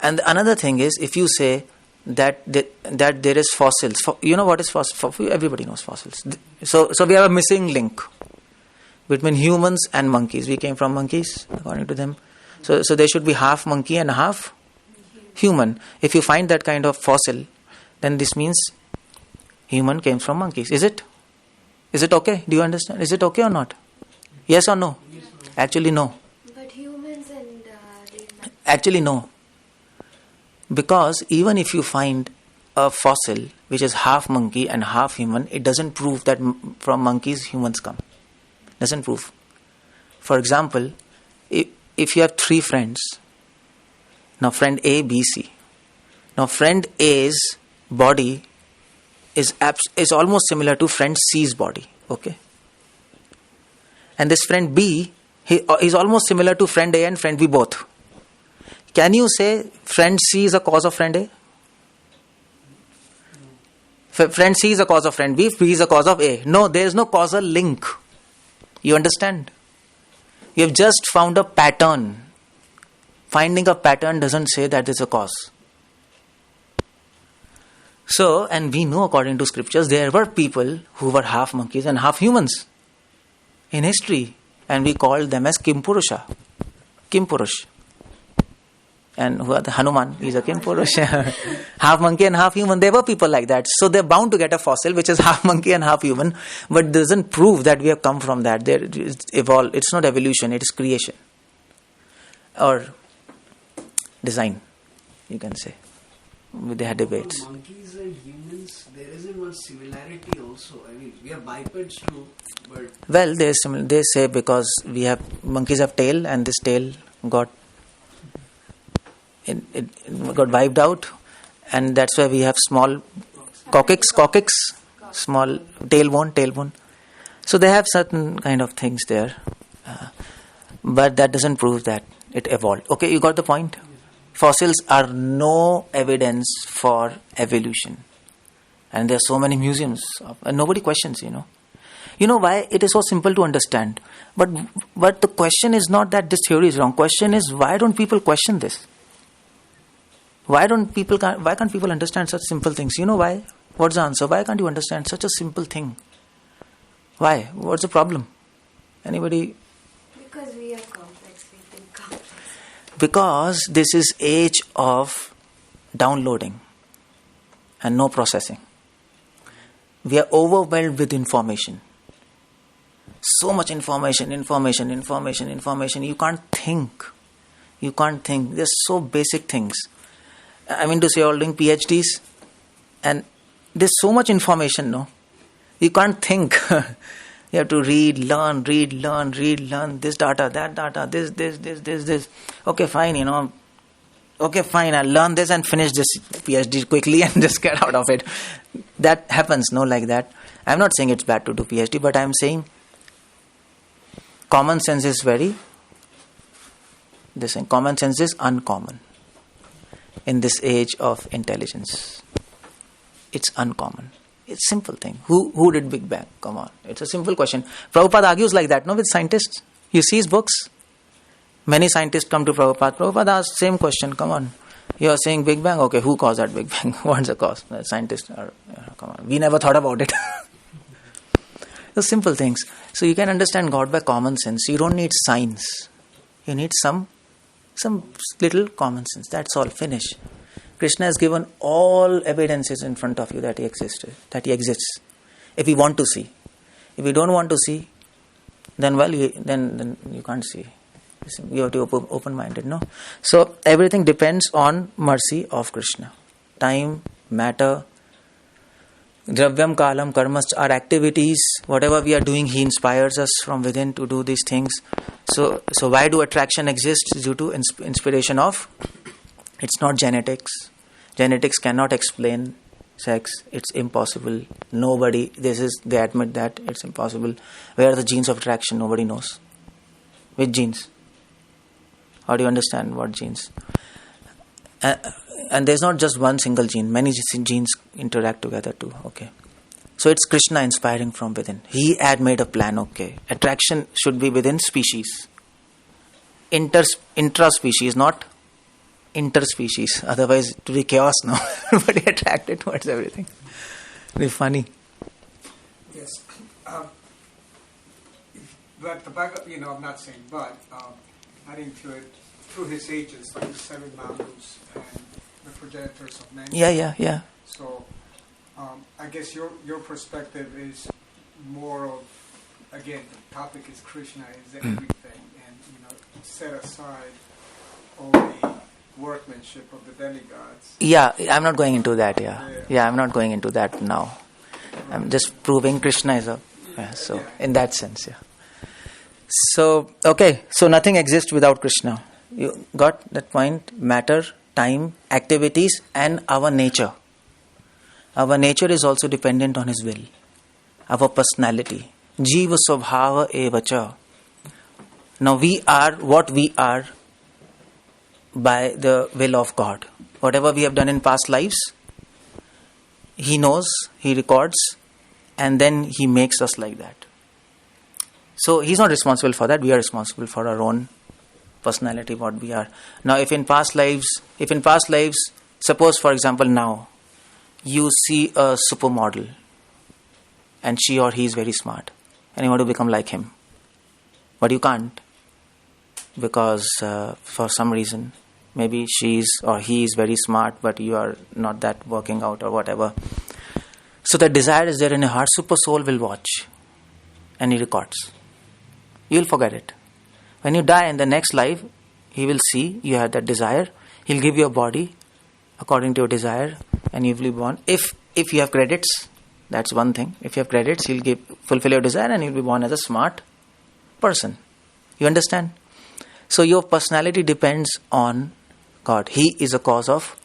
And another thing is, if you say that there is fossils, you know what is fossil? Everybody knows fossils. So we have a missing link between humans and monkeys. We came from monkeys, according to them. So there should be half monkey and half human. If you find that kind of fossil, then this means human came from monkeys. Is it? Is it okay? Do you understand? Is it okay or not? Yes or no? Actually, no. But humans and... Actually, no. Because even if you find a fossil which is half monkey and half human, it doesn't prove that from monkeys humans come. Doesn't prove. For example, if you have three friends, now friend A, B, C. Now friend A's body is almost similar to friend C's body. Okay. And this friend B, he is almost similar to friend A and friend B both. Can you say friend C is a cause of friend A? Friend C is a cause of friend B, B is a cause of A. No, there is no causal link. You understand? You have just found a pattern. Finding a pattern doesn't say that is a cause. So, and we know according to scriptures, there were people who were half monkeys and half humans in history. And we called them as Kim Purusha. Kim Purush. And who are the Hanuman? He's a Kim Purush. Half monkey and half human. There were people like that. So they're bound to get a fossil which is half monkey and half human. But doesn't prove that we have come from that. It's evolved. It's not evolution. It is creation. Or design, you can say. They had debates. For monkeys and humans, there isn't much similarity also. I mean, we are bipeds too, but... Well, they say because monkeys have tail and this tail got wiped out, and that's why we have small coccyx, small tailbone. So they have certain kind of things there, but that doesn't prove that it evolved. Okay, you got the point? Fossils are no evidence for evolution, and there are so many museums, and nobody questions. You know why? It is so simple to understand. But the question is not that this theory is wrong. Question is, why don't people question this? Why can't people understand such simple things? You know why? What's the answer? Why can't you understand such a simple thing? Why? What's the problem? Anybody? Because we are complex, we think complex. Because this is age of downloading and no processing. We are overwhelmed with information. So much information. You can't think. There's so basic things. I mean to say, all doing PhDs, and there's so much information, no? You can't think. You have to read, learn, this data, that data, this. Okay, fine, Okay, fine, I'll learn this and finish this PhD quickly and just get out of it. That happens, no, like that. I'm not saying it's bad to do PhD, but I'm saying common sense is common sense is uncommon. In this age of intelligence, it's uncommon. It's a simple thing. Who did Big Bang? Come on. It's a simple question. Prabhupada argues like that, no, with scientists. You see his books. Many scientists come to Prabhupada. Prabhupada asks same question. Come on. You are saying Big Bang? Okay, who caused that Big Bang? What's the cause? The scientists are, come on. We never thought about it. The simple things. So you can understand God by common sense. You don't need science. You need some little common sense. That's all. Finish. Krishna has given all evidences in front of you that he exists. If we want to see. If we don't want to see, then you can't see. You have to be open-minded, no? So everything depends on mercy of Krishna. Time, matter, dravyam, kalam, karmas, our activities, whatever we are doing, he inspires us from within to do these things. So why do attraction exist? Due to inspiration of, it's not genetics. Genetics cannot explain sex. It's impossible. Nobody, they admit that it's impossible. Where are the genes of attraction? Nobody knows. Which genes? How do you understand what genes? And there's not just one single gene. Many genes interact together too. Okay. So it's Krishna inspiring from within. He had made a plan. Okay. Attraction should be within species. Intra-species, not interspecies. Otherwise it will be chaos now. Everybody attracted towards everything. It'll be funny. Yes. But the Bhagavad, I'm not saying but, adding to it, through his ages, like the 7 Madhus and the progenitors of men. Yeah. So, I guess your perspective is more of, again, the topic is Krishna is everything, and set aside all the workmanship of the demigods. Yeah, I'm not going into that. Yeah, I'm not going into that now. I'm just proving Krishna is in that sense, yeah. So, okay, so nothing exists without Krishna. You got that point? Matter, time, activities, and our nature. Our nature is also dependent on His will. Our personality. Jiva svabhava evacha. Now we are what we are by the will of God. Whatever we have done in past lives, He knows, He records, and then He makes us like that. So He's not responsible for that. We are responsible for our own personality, what we are. Now, if in past lives, suppose for example now, you see a supermodel and she or he is very smart and you want to become like him. But you can't because for some reason, maybe she is or he is very smart but you are not that working out or whatever. So the desire is there in your heart. Super soul will watch and he records. You will forget it. When you die in the next life, he will see you had that desire. He'll give you a body according to your desire and you will be born. If you have credits, that's one thing. If you have credits, he'll fulfill your desire and you'll be born as a smart person. You understand? So your personality depends on God. He is a cause of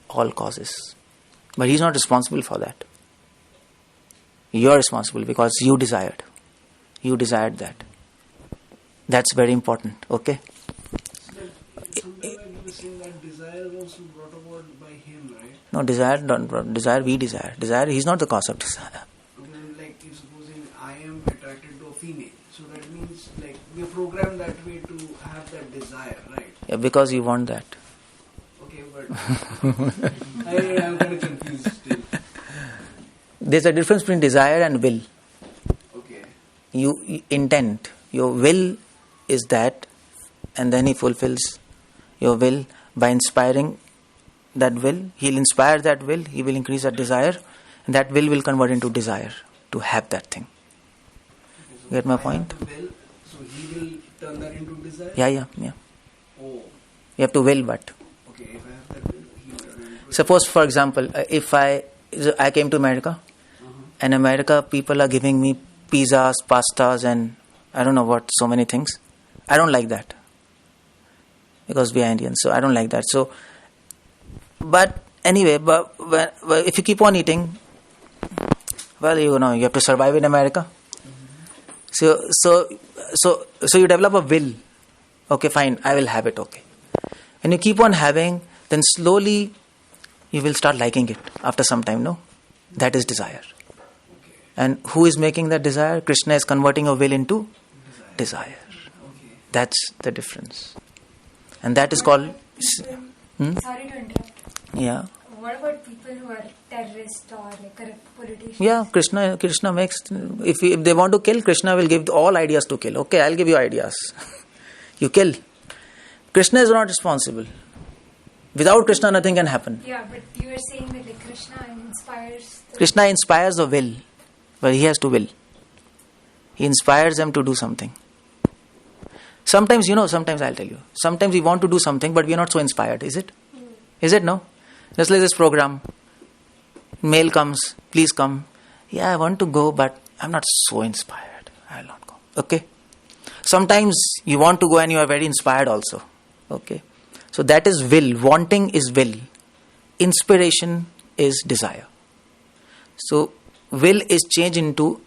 all causes. But he's not responsible for that. You are responsible because you desired. You desired that. That's very important. Okay? Something like you were saying that desire is also brought about by him, right? No, desire we desire. Desire, he's not the cause of desire. Like if supposing I am attracted to a female, so that means like we are programmed that way to have that desire, right? Yeah, because you want that. Okay, but I'm kind of confused still. There's a difference between desire and will. Okay. You intent. Your will is that, and then he fulfills your will by inspiring that will. He'll inspire that will, he will increase that desire, and that will convert into desire to have that thing. Okay, so Get my I point? have the will, so he will turn that into desire? Yeah. Oh. You have to will, but. Okay, if I have that will, he will turn it into Suppose, for example, if I came to America, and America people are giving me pizzas, pastas, and I don't know what, so many things. I don't like that. Because we are Indians, so I don't like that. So, but anyway, but if you keep on eating, well, you have to survive in America. So you develop a will. Okay, fine, I will have it. Okay, and you keep on having, then slowly you will start liking it after some time. No, that is desire. And who is making that desire? Krishna is converting a will into desire. Okay. That's the difference. And that is called... Sorry to interrupt. Yeah. What about people who are terrorists or like corrupt politicians? Yeah, Krishna makes... If they want to kill, Krishna will give all ideas to kill. Okay, I'll give you ideas. You kill. Krishna is not responsible. Without Krishna, nothing can happen. Yeah, but you were saying that like Krishna inspires... Krishna inspires a will. But he has to will. He inspires them to do something. Sometimes, sometimes I'll tell you. Sometimes we want to do something, but we are not so inspired. Is it? Is it? No? Just like this program. Mail comes. Please come. Yeah, I want to go, but I'm not so inspired. I'll not go. Okay? Sometimes you want to go and you are very inspired also. Okay? So that is will. Wanting is will. Inspiration is desire. So will is changed into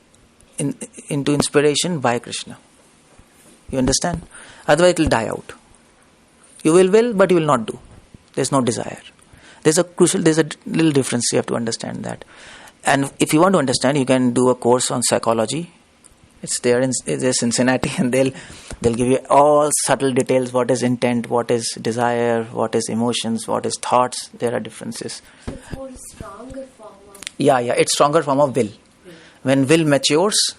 inspiration by Krishna. You understand? Otherwise it will die out. You will, but you will not do. There's no desire. There's a little difference. You have to understand that. And if you want to understand, you can do a course on psychology. It's there in Cincinnati, and they'll give you all subtle details. What is intent? What is desire? What is emotions? What is thoughts? There are differences. It's more stronger form of... Yeah, it's stronger form of will. When will matures,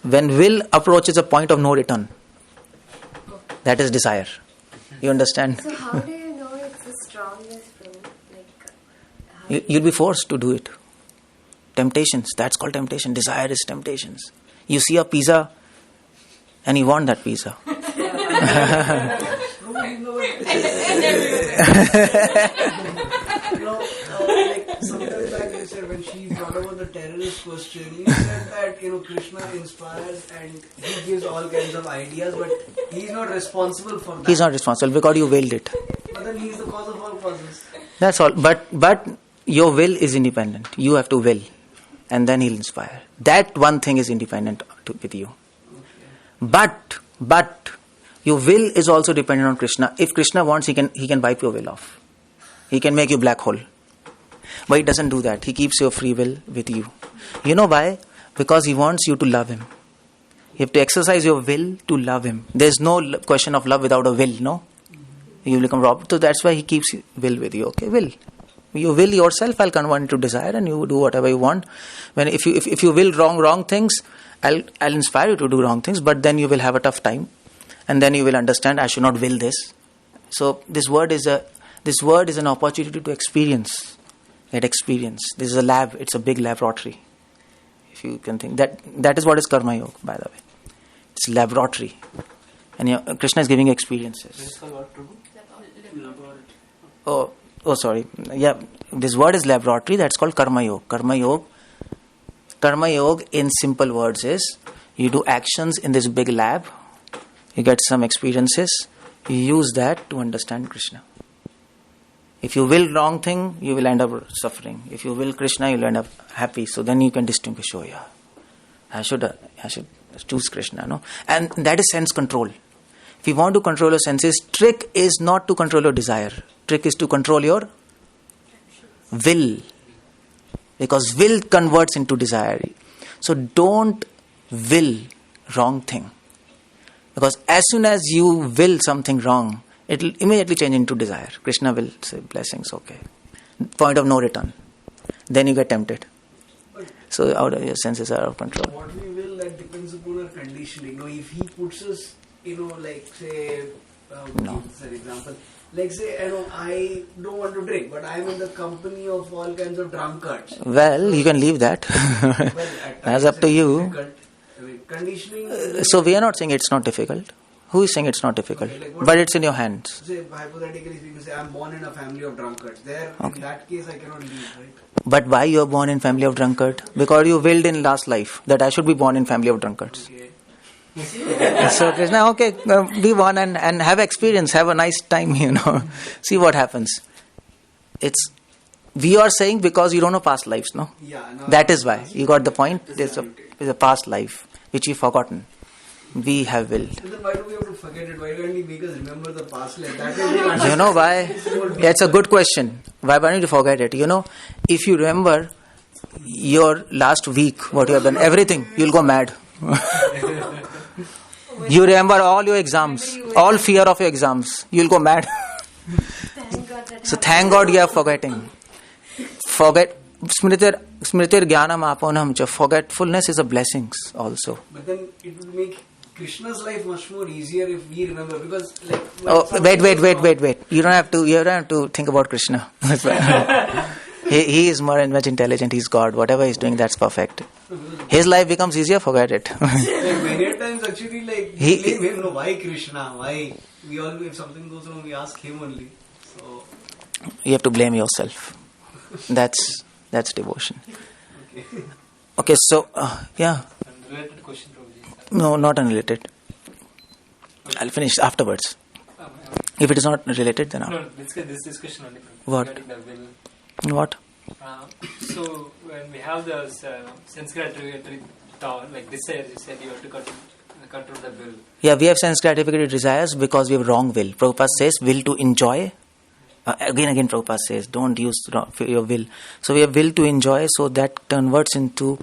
when will approaches a point of no return, that is desire. You understand? So how do you know it's the strongest from You'll be forced to do it. Temptations, that's called temptation. Desire is temptations. You see a pizza and you want that pizza. Sometimes like you said, when she thought about the terrorist question, you said that Krishna inspires and he gives all kinds of ideas, but he's not responsible for that. He's not responsible because you willed it. But then he's the cause of all causes. That's all. But your will is independent. You have to will, and then he'll inspire. That one thing is independent with you. Okay. But your will is also dependent on Krishna. If Krishna wants, he can wipe your will off. He can make you black hole. But he doesn't do that. He keeps your free will with you. You know why? Because he wants you to love him. You have to exercise your will to love him. There's no question of love without a will, no? You become robbed. So that's why he keeps will with you. Okay, will. You will yourself, I'll convert into desire, and you do whatever you want. If you will wrong things, I'll inspire you to do wrong things, but then you will have a tough time, and then you will understand I should not will this. So this word is an opportunity to experience. Get experience. This is a lab. It's a big laboratory. If you can think that is what is Karma Yoga, by the way. It's laboratory, and Krishna is giving experiences. Oh, sorry. Yeah, this word is laboratory. That's called Karma Yoga. Karma Yoga, in simple words, is you do actions in this big lab. You get some experiences. You use that to understand Krishna. If you will wrong thing, you will end up suffering. If you will Krishna, you will end up happy. So then you can distinguish. Oh yeah, I should choose Krishna. No, and that is sense control. If you want to control your senses, trick is not to control your desire. Trick is to control your will. Because will converts into desire. So don't will wrong thing. Because as soon as you will something wrong, it will immediately change into desire. Krishna will say, blessings, okay. Point of no return. Then you get tempted. So your senses are out of control. What we will, that depends upon our conditioning. If he puts us, like say, for example, like say, I don't want to drink, but I'm in the company of all kinds of drunkards. Well, you can leave that. That's up to you. Conditioning. So we are not saying it's not difficult. Who is saying it's not difficult? Okay, but it's in your hands. Say, hypothetically speaking, say I'm born in a family of drunkards. There, in that case, I cannot leave, right? But why you are born in family of drunkard? Because you willed in last life that I should be born in family of drunkards. Okay. So Krishna, okay, be born and have experience, have a nice time, see what happens. We are saying because you don't know past lives, no? Yeah, no, that is why. You got the point? There's a past life which you've forgotten. We have willed. Then why do we have to forget it? Why don't we make us remember the past life? That way you know why? It's a good question. Why don't you forget it? If you remember your last week, what you have done, everything, you'll go mad. You remember all your exams, all fear of your exams, you'll go mad. So thank God you are forgetting. Forget. Smritir jnanam aponam cha. Forgetfulness is a blessing also. But then it would make Krishna's life much more easier if we remember, because wait. You don't have to think about Krishna. He is much intelligent. He's God. Whatever he's doing, that's perfect. His life becomes easier. Forget it. Many times actually, we blame him. No, why Krishna? Why? We all, if something goes wrong, we ask him only. So you have to blame yourself. That's devotion. Okay. So yeah. Unrelated question, Prabhuji. No, not unrelated. I'll finish afterwards. If it is not related, then no. This discussion only. What? What? So when we have the sense gratificatory thought, like desire, you said you have to control the will. Yeah, we have sense gratificatory desires because we have wrong will. Prabhupada says will to enjoy. Again, Prabhupada says don't use your will. So we have will to enjoy, so that converts into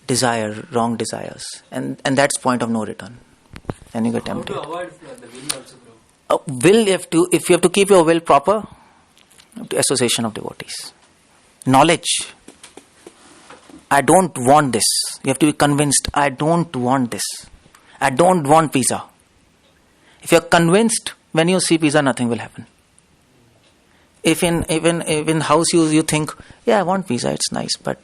desire, wrong desires, and that's point of no return. And you get tempted. How to avoid the will also, bro? Will, if you have to keep your will proper, to association of devotees. Knowledge. I don't want this. You have to be convinced. I don't want this. I don't want pizza. If you are convinced, when you see pizza, nothing will happen. If in house you think, yeah, I want pizza, it's nice, but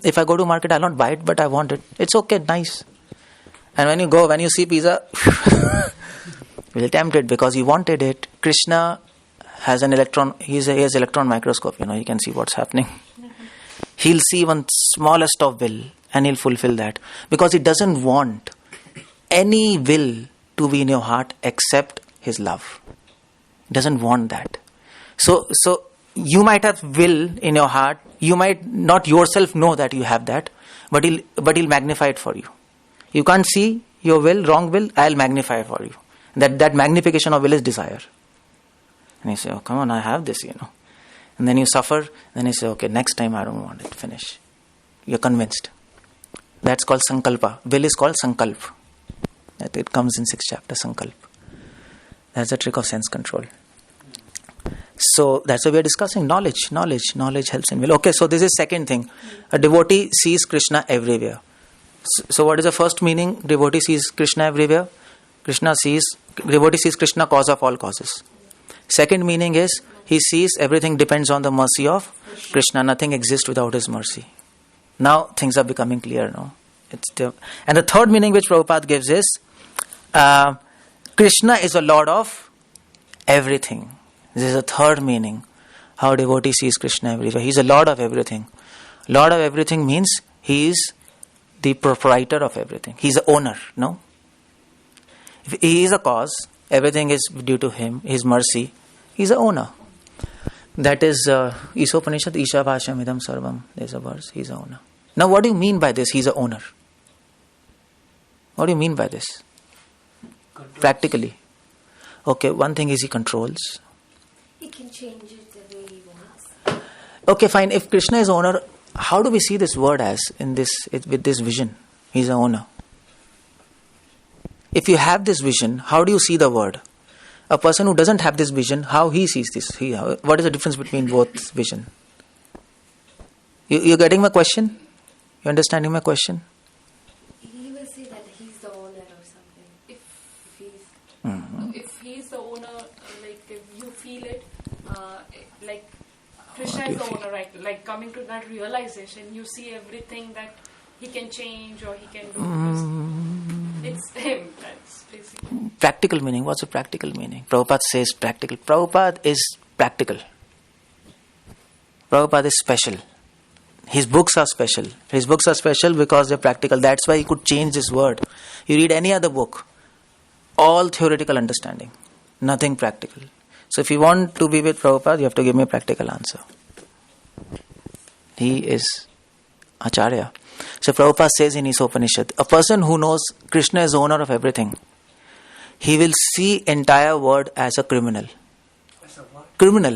if I go to market, I'll not buy it, but I want it. It's okay, nice. And when you see pizza, you will tempted because you wanted it. Krishna has an electron. He has electron microscope. He can see what's happening. He'll see one smallest of will, and he'll fulfill that because he doesn't want any will to be in your heart except his love. He doesn't want that. So you might have will in your heart. You might not yourself know that you have that, but he'll magnify it for you. You can't see your will, wrong will. I'll magnify it for you. That magnification of will is desire. And you say, oh, come on, I have this, And then you suffer. Then you say, okay, next time I don't want it. Finish. You're convinced. That's called sankalpa. Will is called sankalp. It comes in 6th chapter, sankalp. That's the trick of sense control. So that's why we are discussing knowledge. Knowledge helps in will. Okay, so this is second thing. A devotee sees Krishna everywhere. So what is the first meaning? Devotee sees Krishna everywhere. Devotee sees Krishna, cause of all causes. Second meaning is he sees everything depends on the mercy of Krishna. Nothing exists without his mercy. Now things are becoming clear. No, and the third meaning which Prabhupada gives is Krishna is the Lord of everything. This is the third meaning. How devotee sees Krishna everywhere. He is a Lord of everything. Lord of everything means he is the proprietor of everything. He is the owner. No. If he is a cause, everything is due to him, his mercy. He is the owner. That is Isa Upanishad, Isha Bhashyam Idam Sarvam. There is a verse. He is the owner. Now what do you mean by this? He is the owner. What do you mean by this? Controls. Practically. Okay, one thing is he controls. He can change it the way he wants. Okay, fine. If Krishna is owner, how do we see this word as in this with this vision? He is the owner. If you have this vision, how do you see the word? A person who doesn't have this vision, how he sees this? What is the difference between both vision? You getting my question? You understanding my question? He will say that he's the owner or something. If he's the owner, like if you feel it, like Krishna is the owner, right? Like coming to that realization, you see everything that he can change or he can do. It's him. That's basically Practical meaning. What's the practical meaning? Prabhupada says practical. Prabhupada is practical. Prabhupada is special. His books are special. His books are special because they're practical. That's why he could change this word. You read any other book, all theoretical understanding, nothing practical. So if you want to be with Prabhupada, you have to give me a practical answer. He is Acharya. So Prabhupada says in his Upanishad, a person who knows Krishna is the owner of everything, he will see entire world as a criminal. As a what? Criminal.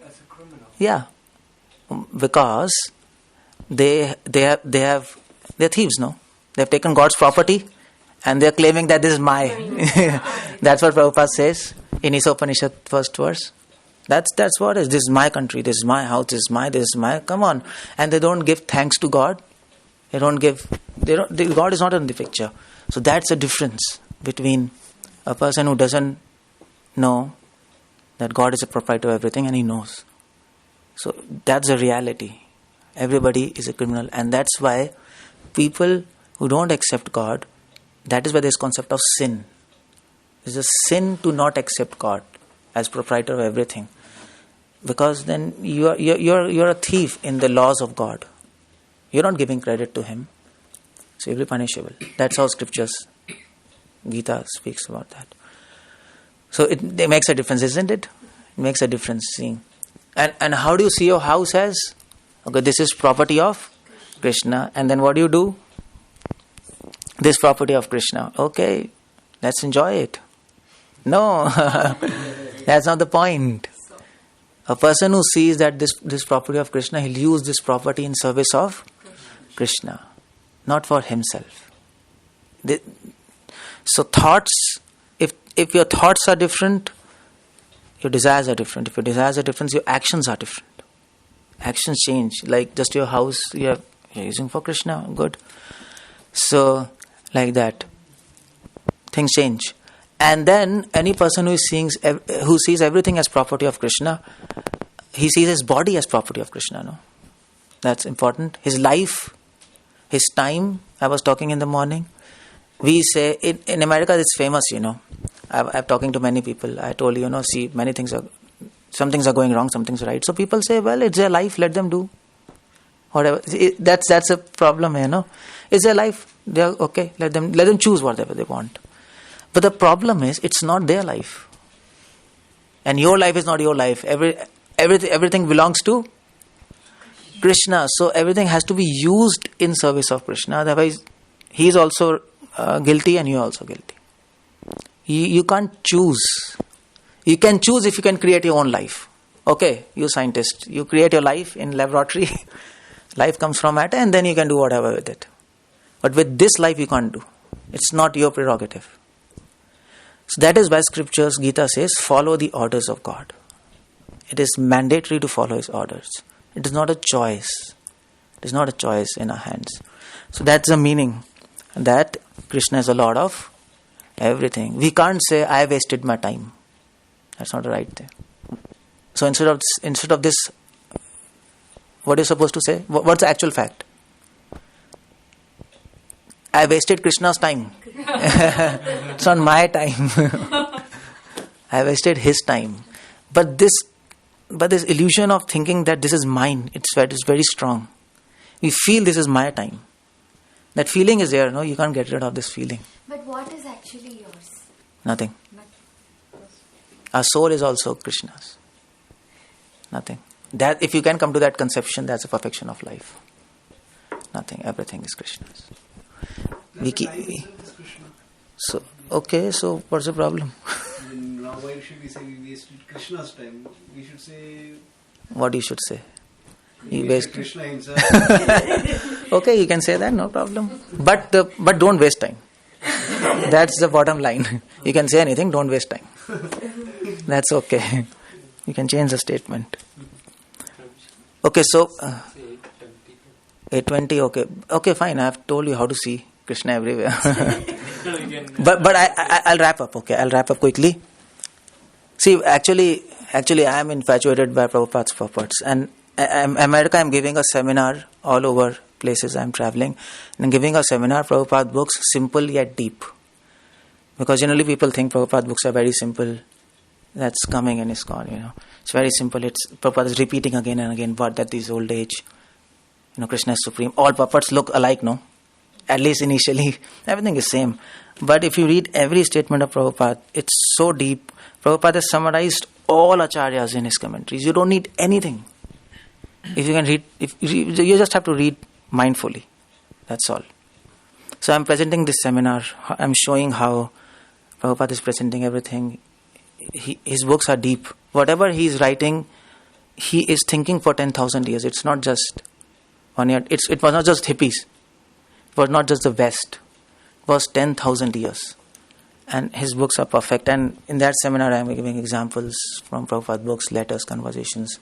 As a criminal. Yeah. Because they're thieves, no? They've taken God's property and they're claiming that this is my. That's what Prabhupada says in his Upanishad first verse. That's what it is. This is my country, this is my house, this is my. Come on. And they don't give thanks to God. God is not in the picture. So that's the difference between a person who doesn't know that God is a proprietor of everything and he knows. So that's the reality. Everybody is a criminal, and that's why people who don't accept God, that is why there's concept of sin. It's a sin to not accept God as proprietor of everything, because then you're a thief in the laws of God. You're not giving credit to Him, so you'll be punishable. That's how scriptures, Gita speaks about that. So it makes a difference, isn't it? It makes a difference seeing. And how do you see your house as? Okay, this is property of Krishna. And then what do? This property of Krishna. Okay, let's enjoy it. No, that's not the point. A person who sees that this property of Krishna, he'll use this property in service of Krishna, not for himself. So thoughts, if your thoughts are different, your desires are different. If your desires are different, your actions are different. Actions change. Like just your house, you're using for Krishna. Good. So, like that, things change. And then any person who sees everything as property of Krishna, he sees his body as property of Krishna. No, that's important. His life, his time. I was talking in the morning. We say in America, it's famous. I'm talking to many people. I told you, see, some things are going wrong, some things are right. So people say, well, it's their life, let them do whatever. That's a problem, It's their life. They're okay. Let them choose whatever they want. But the problem is, it's not their life, and your life is not your life. Everything belongs to Krishna. So everything has to be used in service of Krishna. Otherwise, he is also guilty, and you are also guilty. You can't choose. You can choose if you can create your own life. Okay, you scientist, you create your life in laboratory. Life comes from matter, and then you can do whatever with it. But with this life, you can't do. It's not your prerogative. So that is why scriptures, Gita says, follow the orders of God. It is mandatory to follow his orders. It is not a choice. It is not a choice in our hands. So that's the meaning, that Krishna is a Lord of everything. We can't say, I wasted my time. That's not the right thing. So instead of this, what are you supposed to say? What's the actual fact? I wasted Krishna's time. It's not my time. I wasted his time. But this illusion of thinking that this is mine, it's very strong. We feel this is my time. That feeling is there, no? You can't get rid of this feeling. But what is actually yours? Nothing. Our soul is also Krishna's. Nothing. That if you can come to that conception, that's the perfection of life. Nothing. Everything is Krishna's. So what's the problem? Now why should we say we wasted Krishna's time? We should say... What you should say? He wasted Krishna himself. Okay, you can say that, no problem. But don't waste time. That's the bottom line. You can say anything, don't waste time. That's okay. You can change the statement. Okay, so 8:20. Okay, fine. I have told you how to see Krishna everywhere. but I'll wrap up. Okay, I'll wrap up quickly. See, actually, I am infatuated by Prabhupada's purports, and America, I'm giving a seminar all over places I'm traveling, and I'm giving a seminar, Prabhupada books, simple yet deep. Because generally people think Prabhupada books are very simple. That's coming in ISKCON, It's very simple. Prabhupada is repeating again and again, but that is old age. Krishna is supreme. All purports look alike, no? At least initially, everything is same. But if you read every statement of Prabhupada, it's so deep. Prabhupada has summarized all acharyas in his commentaries. You don't need anything. If you can read, you just have to read mindfully. That's all. So I'm presenting this seminar. I'm showing how Prabhupada is presenting everything. His books are deep. Whatever he is writing, he is thinking for 10,000 years. It's not just 1 year. It was not just hippies. It was not just the West. It was 10,000 years. And his books are perfect. And in that seminar, I am giving examples from Prabhupada books, letters, conversations,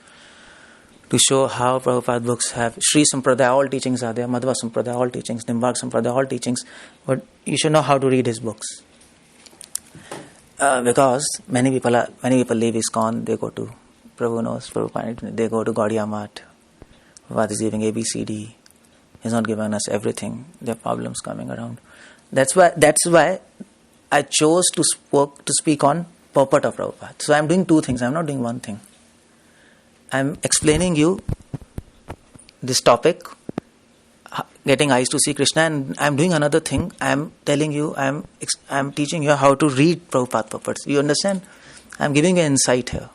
to show how Prabhupada books have Sri Sampradaya, all teachings are there, Madhva Sampradaya, all teachings, Nimbak Sampradaya, all teachings. But you should know how to read his books. Because many people leave ISKCON, they go to Prabhu knows, Prabhupada, they go to Gaudiya Math. Prabhupada is giving ABCD. He's not giving us everything. There are problems coming around. That's why I chose to speak on purport of Prabhupada. So I'm doing two things. I'm not doing one thing. I'm explaining you this topic, getting eyes to see Krishna, and I'm doing another thing. I'm telling you, I'm teaching you how to read Prabhupada purports. You understand? I'm giving you insight here.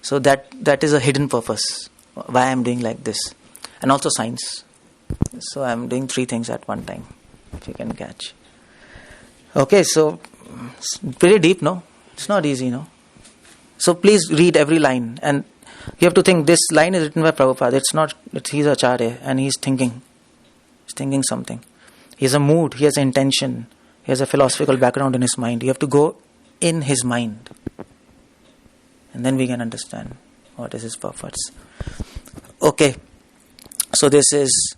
So that is a hidden purpose, why I'm doing like this. And also science. So I'm doing three things at one time, if you can catch. Okay, so it's pretty deep, no? It's not easy, no? So please read every line, and you have to think this line is written by Prabhupada. He's Acharya and he's thinking. He's thinking something. He has a mood, he has an intention, he has a philosophical background in his mind. You have to go in his mind. And then we can understand what is his purpose. Okay. So this is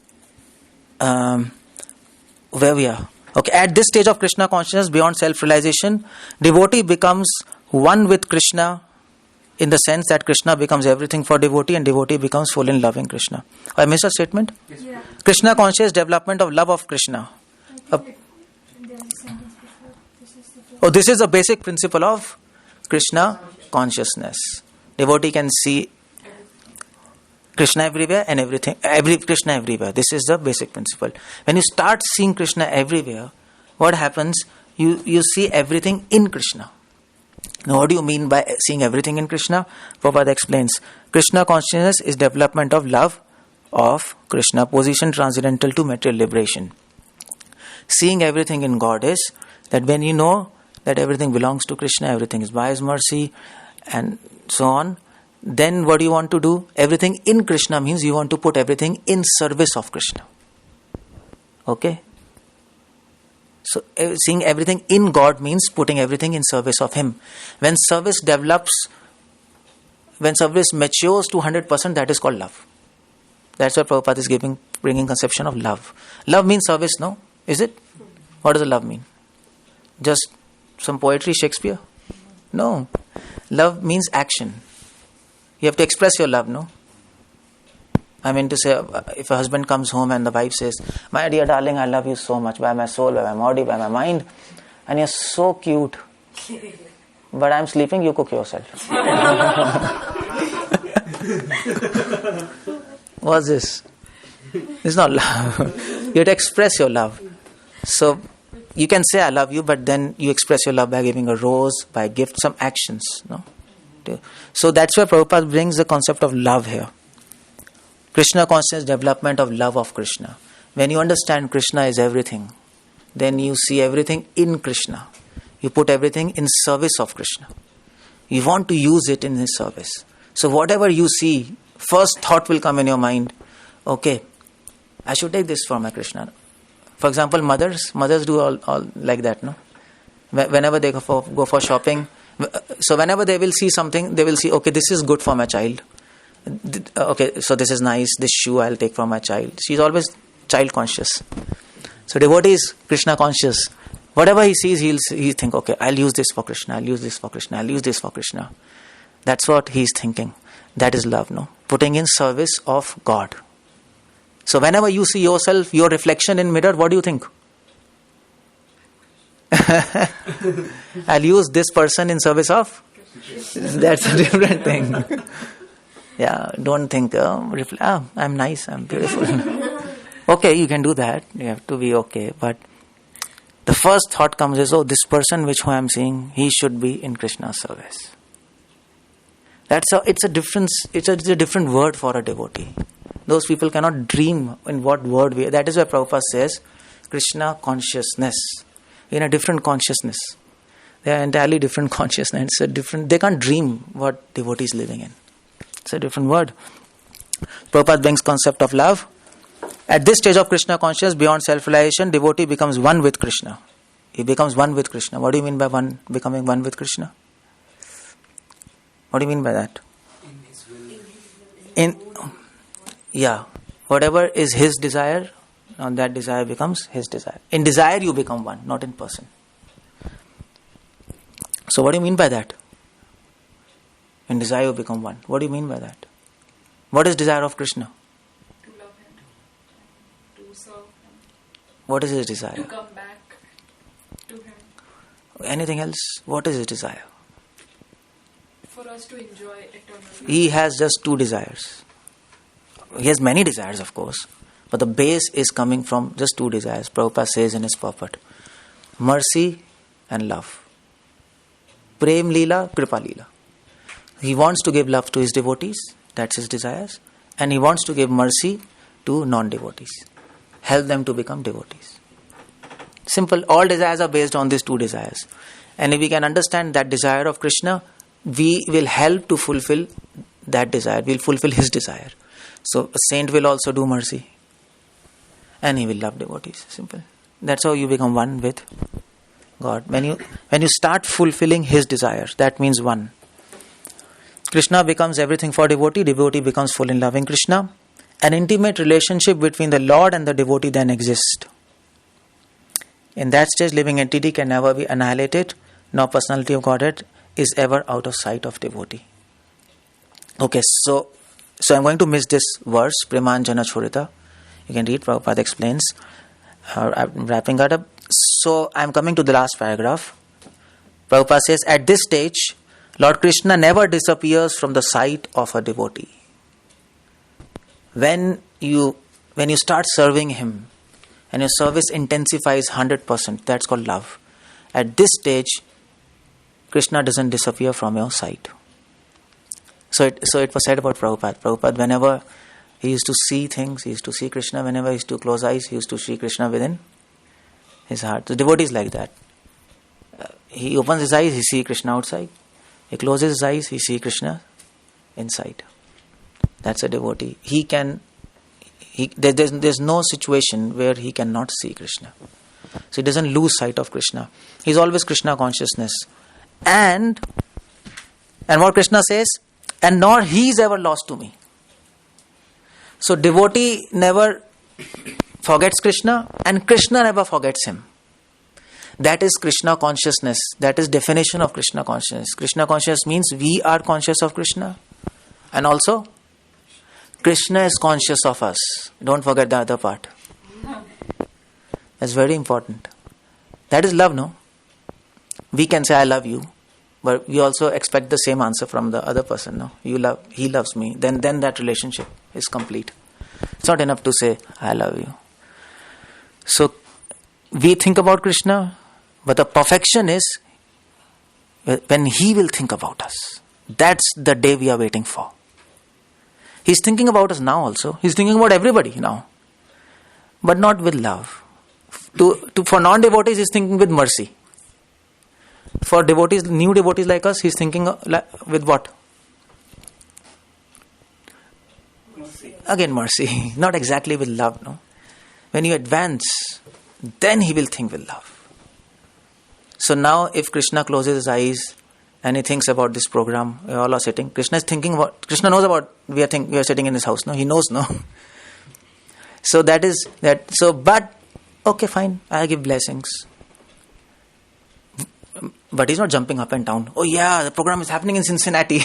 where we are. Okay. At this stage of Krishna consciousness, beyond self-realization, devotee becomes one with Krishna, in the sense that Krishna becomes everything for devotee and devotee becomes full in loving Krishna. I missed a statement? Yes. Yeah. Krishna conscious development of love of Krishna. This is the basic principle of Krishna consciousness. Devotee can see Krishna everywhere and everything, Krishna everywhere. This is the basic principle. When you start seeing Krishna everywhere, what happens? You see everything in Krishna. Now, what do you mean by seeing everything in Krishna? Prabhupada explains. Krishna consciousness is development of love of Krishna, position transcendental to material liberation. Seeing everything in God is that when you know that everything belongs to Krishna, everything is by His mercy, and so on, then what do you want to do? Everything in Krishna means you want to put everything in service of Krishna. Okay? So, seeing everything in God means putting everything in service of Him. When service develops when service matures to 100%, that is called love. That's why Prabhupada is bringing conception of love. Love means service, no? Is it? What does love mean? Just some poetry, Shakespeare? No. Love means action. You have to express your love, no? I mean to say, if a husband comes home and the wife says, my dear darling, I love you so much, by my soul, by my body, by my mind, and you're so cute, but I'm sleeping, you cook yourself. What's this? It's not love. You have to express your love. So, you can say I love you, but then you express your love by giving a rose, by a gift, some actions. No? So that's why Prabhupada brings the concept of love here. Krishna consciousness, development of love of Krishna. When you understand Krishna is everything, then you see everything in Krishna. You put everything in service of Krishna. You want to use it in His service. So whatever you see, first thought will come in your mind, okay, I should take this for my Krishna. For example, mothers do all like that, no? Whenever they go for shopping, so whenever they will see something, they will see, okay, this is good for my child. Okay, so this is nice, this shoe I'll take for my child. She's always child conscious. So devotee is Krishna conscious. Whatever he sees, he'll think, okay, I'll use this for Krishna, I'll use this for Krishna, I'll use this for Krishna. That's what he's thinking. That is love, no? Putting in service of God. So whenever you see yourself, your reflection in mirror, what do you think? I'll use this person in service of? That's a different thing. Yeah, don't think, I'm nice, I'm beautiful. Okay, you can do that. You have to be okay. But the first thought comes is, this person which I am seeing, he should be in Krishna's service. It's a different word for a devotee. Those people cannot dream in what word that is why Prabhupada says Krishna consciousness. In a different consciousness. They are entirely different consciousness. They can't dream what devotee is living in. It's a different word. Prabhupada brings concept of love. At this stage of Krishna consciousness, beyond self-realization, devotee becomes one with Krishna. He becomes one with Krishna. What do you mean by becoming one with Krishna? What do you mean by that? Whatever is his desire, that desire becomes his desire. In desire you become one, not in person. So what do you mean by that? In desire you become one. What do you mean by that? What is desire of Krishna? To love Him, to serve Him. What is his desire? To come back to Him. Anything else? What is his desire? For us to enjoy eternally. He has just two desires. He has many desires, of course, but the base is coming from just two desires. Prabhupada says in his purport, mercy and love. Prem Leela, Kripa Leela. He wants to give love to his devotees, that's his desires, and he wants to give mercy to non-devotees. Help them to become devotees. Simple, all desires are based on these two desires. And if we can understand that desire of Krishna, we will help to fulfill that desire. We will fulfill his desire. So a saint will also do mercy. And he will love devotees. Simple. That's how you become one with God. When you start fulfilling his desires, that means one. Krishna becomes everything for devotee. Devotee becomes full in loving Krishna. An intimate relationship between the Lord and the devotee then exists. In that stage, living entity can never be annihilated. No personality of Godhead is ever out of sight of devotee. Okay, so I'm going to miss this verse, Premanjana Chorita. You can read, Prabhupada explains. I'm wrapping it up. So I'm coming to the last paragraph. Prabhupada says, at this stage, Lord Krishna never disappears from the sight of a devotee. When you start serving him, and your service intensifies 100%, that's called love. At this stage, Krishna doesn't disappear from your sight. So it was said about Prabhupada. Prabhupada, whenever he used to see things, he used to see Krishna. Whenever he used to close eyes, he used to see Krishna within his heart. The devotee is like that. He opens his eyes, he sees Krishna outside. He closes his eyes, he sees Krishna inside. That's a devotee. There's no situation where he cannot see Krishna. So he doesn't lose sight of Krishna. He's always Krishna consciousness. And what Krishna says, and nor he is ever lost to me. So devotee never forgets Krishna, and Krishna never forgets him. That is Krishna consciousness. That is definition of Krishna consciousness. Krishna consciousness means we are conscious of Krishna, and also Krishna is conscious of us. Don't forget the other part. That's very important. That is love, no? We can say I love you, but we also expect the same answer from the other person, no? He loves me. Then that relationship is complete. It's not enough to say I love you. So we think about Krishna, but the perfection is when he will think about us. That's the day we are waiting for. He's thinking about us now also. He's thinking about everybody now, but not with love. For non-devotees, he's thinking with mercy. For devotees, new devotees like us, he's thinking with what? Mercy. Again, mercy. Not exactly with love, no? When you advance, then he will think with love. So now, if Krishna closes his eyes and he thinks about this program, we all are sitting. Krishna is thinking about. Krishna knows about. We are sitting in his house. No, he knows. No. So that is that. So, but okay, fine. I give blessings. But he's not jumping up and down. Oh yeah, the program is happening in Cincinnati.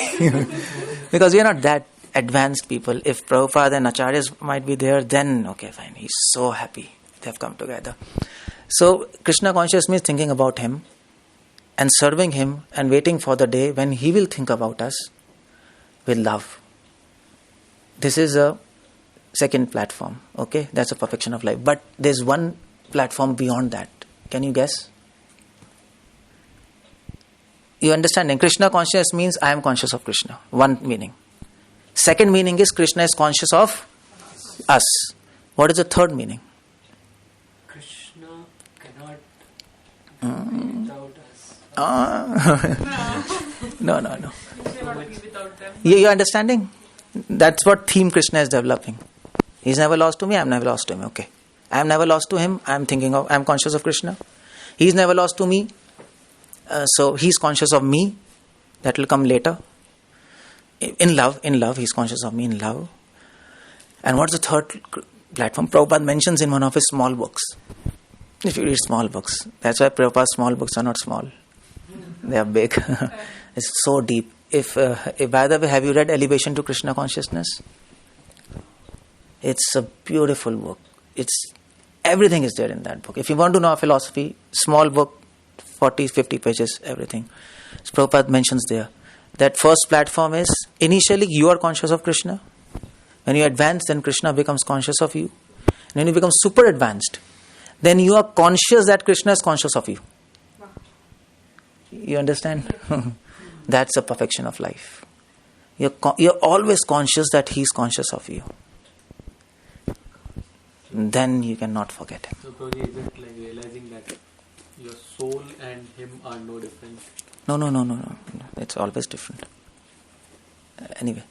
Because we are not that advanced people. If Prabhupada and Acharyas might be there, then okay, fine. He's so happy they have come together. So Krishna consciousness means thinking about him and serving him and waiting for the day when he will think about us with love. This is a second platform. Okay, that's a perfection of life. But there's one platform beyond that. Can you guess? You understand? Krishna consciousness means I am conscious of Krishna. One meaning. Second meaning is Krishna is conscious of us. What is the third meaning? Krishna cannot be without us. No. You cannot be without them. You're understanding? That's what theme Krishna is developing. He's never lost to me, I'm never lost to him. Okay. I'm never lost to him, I'm conscious of Krishna. He's never lost to me. So he's conscious of me. That will come later. In love, he's conscious of me in love. And what's the third platform? Prabhupada mentions in one of his small books. If you read small books, that's why Prabhupada's small books are not small. They are big. It's so deep. If by the way, have you read Elevation to Krishna Consciousness? It's a beautiful book. Everything is there in that book. If you want to know philosophy, small book, 40, 50 pages, everything. So Prabhupada mentions there. That first platform is, initially you are conscious of Krishna. When you advance, then Krishna becomes conscious of you. And when you become super advanced, then you are conscious that Krishna is conscious of you. You understand? That's the perfection of life. You're always conscious that He is conscious of you. Then you cannot forget Him. So, Prabhuji, is it like realizing that your soul and Him are no different? No. It's always different. Anyway.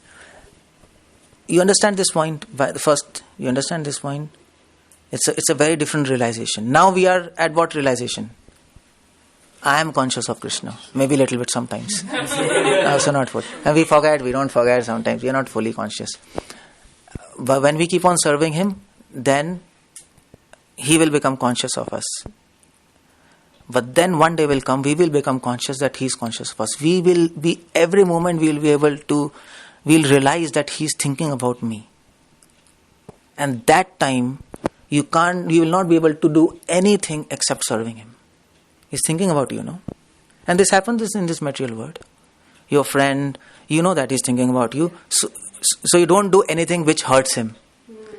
You understand this point? First, you understand this point? It's a very different realization. Now we are at what realization? I am conscious of Krishna. Maybe a little bit sometimes. Also not full. And we don't forget sometimes. We are not fully conscious. But when we keep on serving Him, then He will become conscious of us. But then one day will come, we will become conscious that He is conscious of us. We will be, every moment we will be able to, we'll realize that He is thinking about me. And that time, you will not be able to do anything except serving Him. He's thinking about you, no? And this happens in this material world. Your friend, you know that He's thinking about you. So you don't do anything which hurts Him.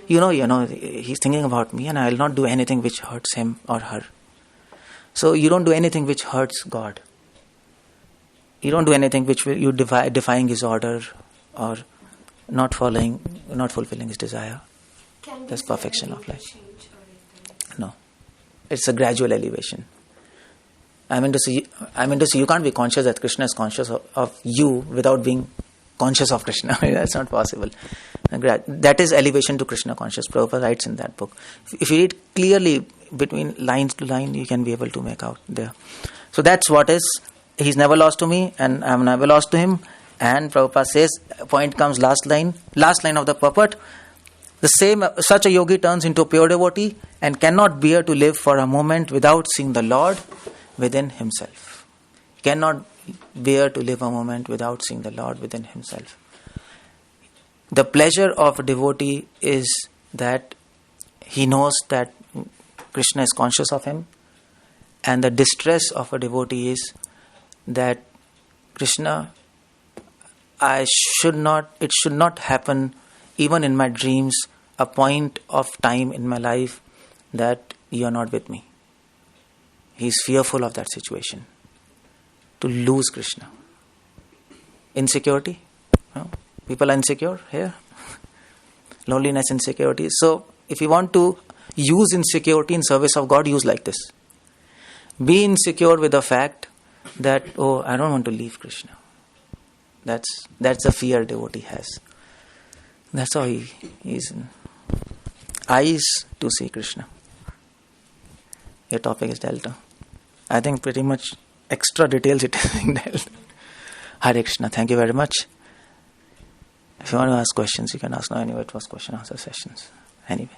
You know, He's thinking about me and I will not do anything which hurts him or her. So you don't do anything which hurts God. You don't do anything which you defying His order or not fulfilling His desire. That's perfection of life. No. It's a gradual elevation. I mean to say you can't be conscious that Krishna is conscious of you without being conscious of Krishna. That's not possible. That is elevation to Krishna conscious. Prabhupada writes in that book. If you read clearly between lines to line, you can be able to make out there. So that's what is. He's never lost to me and I'm never lost to Him. And Prabhupada says, point comes last line of the purport. The same, such a yogi turns into a pure devotee and cannot bear to live for a moment without seeing the Lord within himself. He cannot bear to live a moment without seeing the Lord within himself. The pleasure of a devotee is that he knows that Krishna is conscious of him, and the distress of a devotee is that Krishna, it should not happen even in my dreams, a point of time in my life that you are not with me. He is fearful of that situation, to lose Krishna. Insecurity, no? People are insecure here. Loneliness, insecurity. So if you want to use insecurity in service of God, use like this. Be insecure with the fact that, oh, I don't want to leave Krishna. That's the fear devotee has. That's how he is. Eyes to see Krishna. Your topic is Delta. I think pretty much extra details it is being dealt. Hare Krishna. Thank you very much. If you want to ask questions, you can ask now. Anyway, it was question answer sessions. Anyway.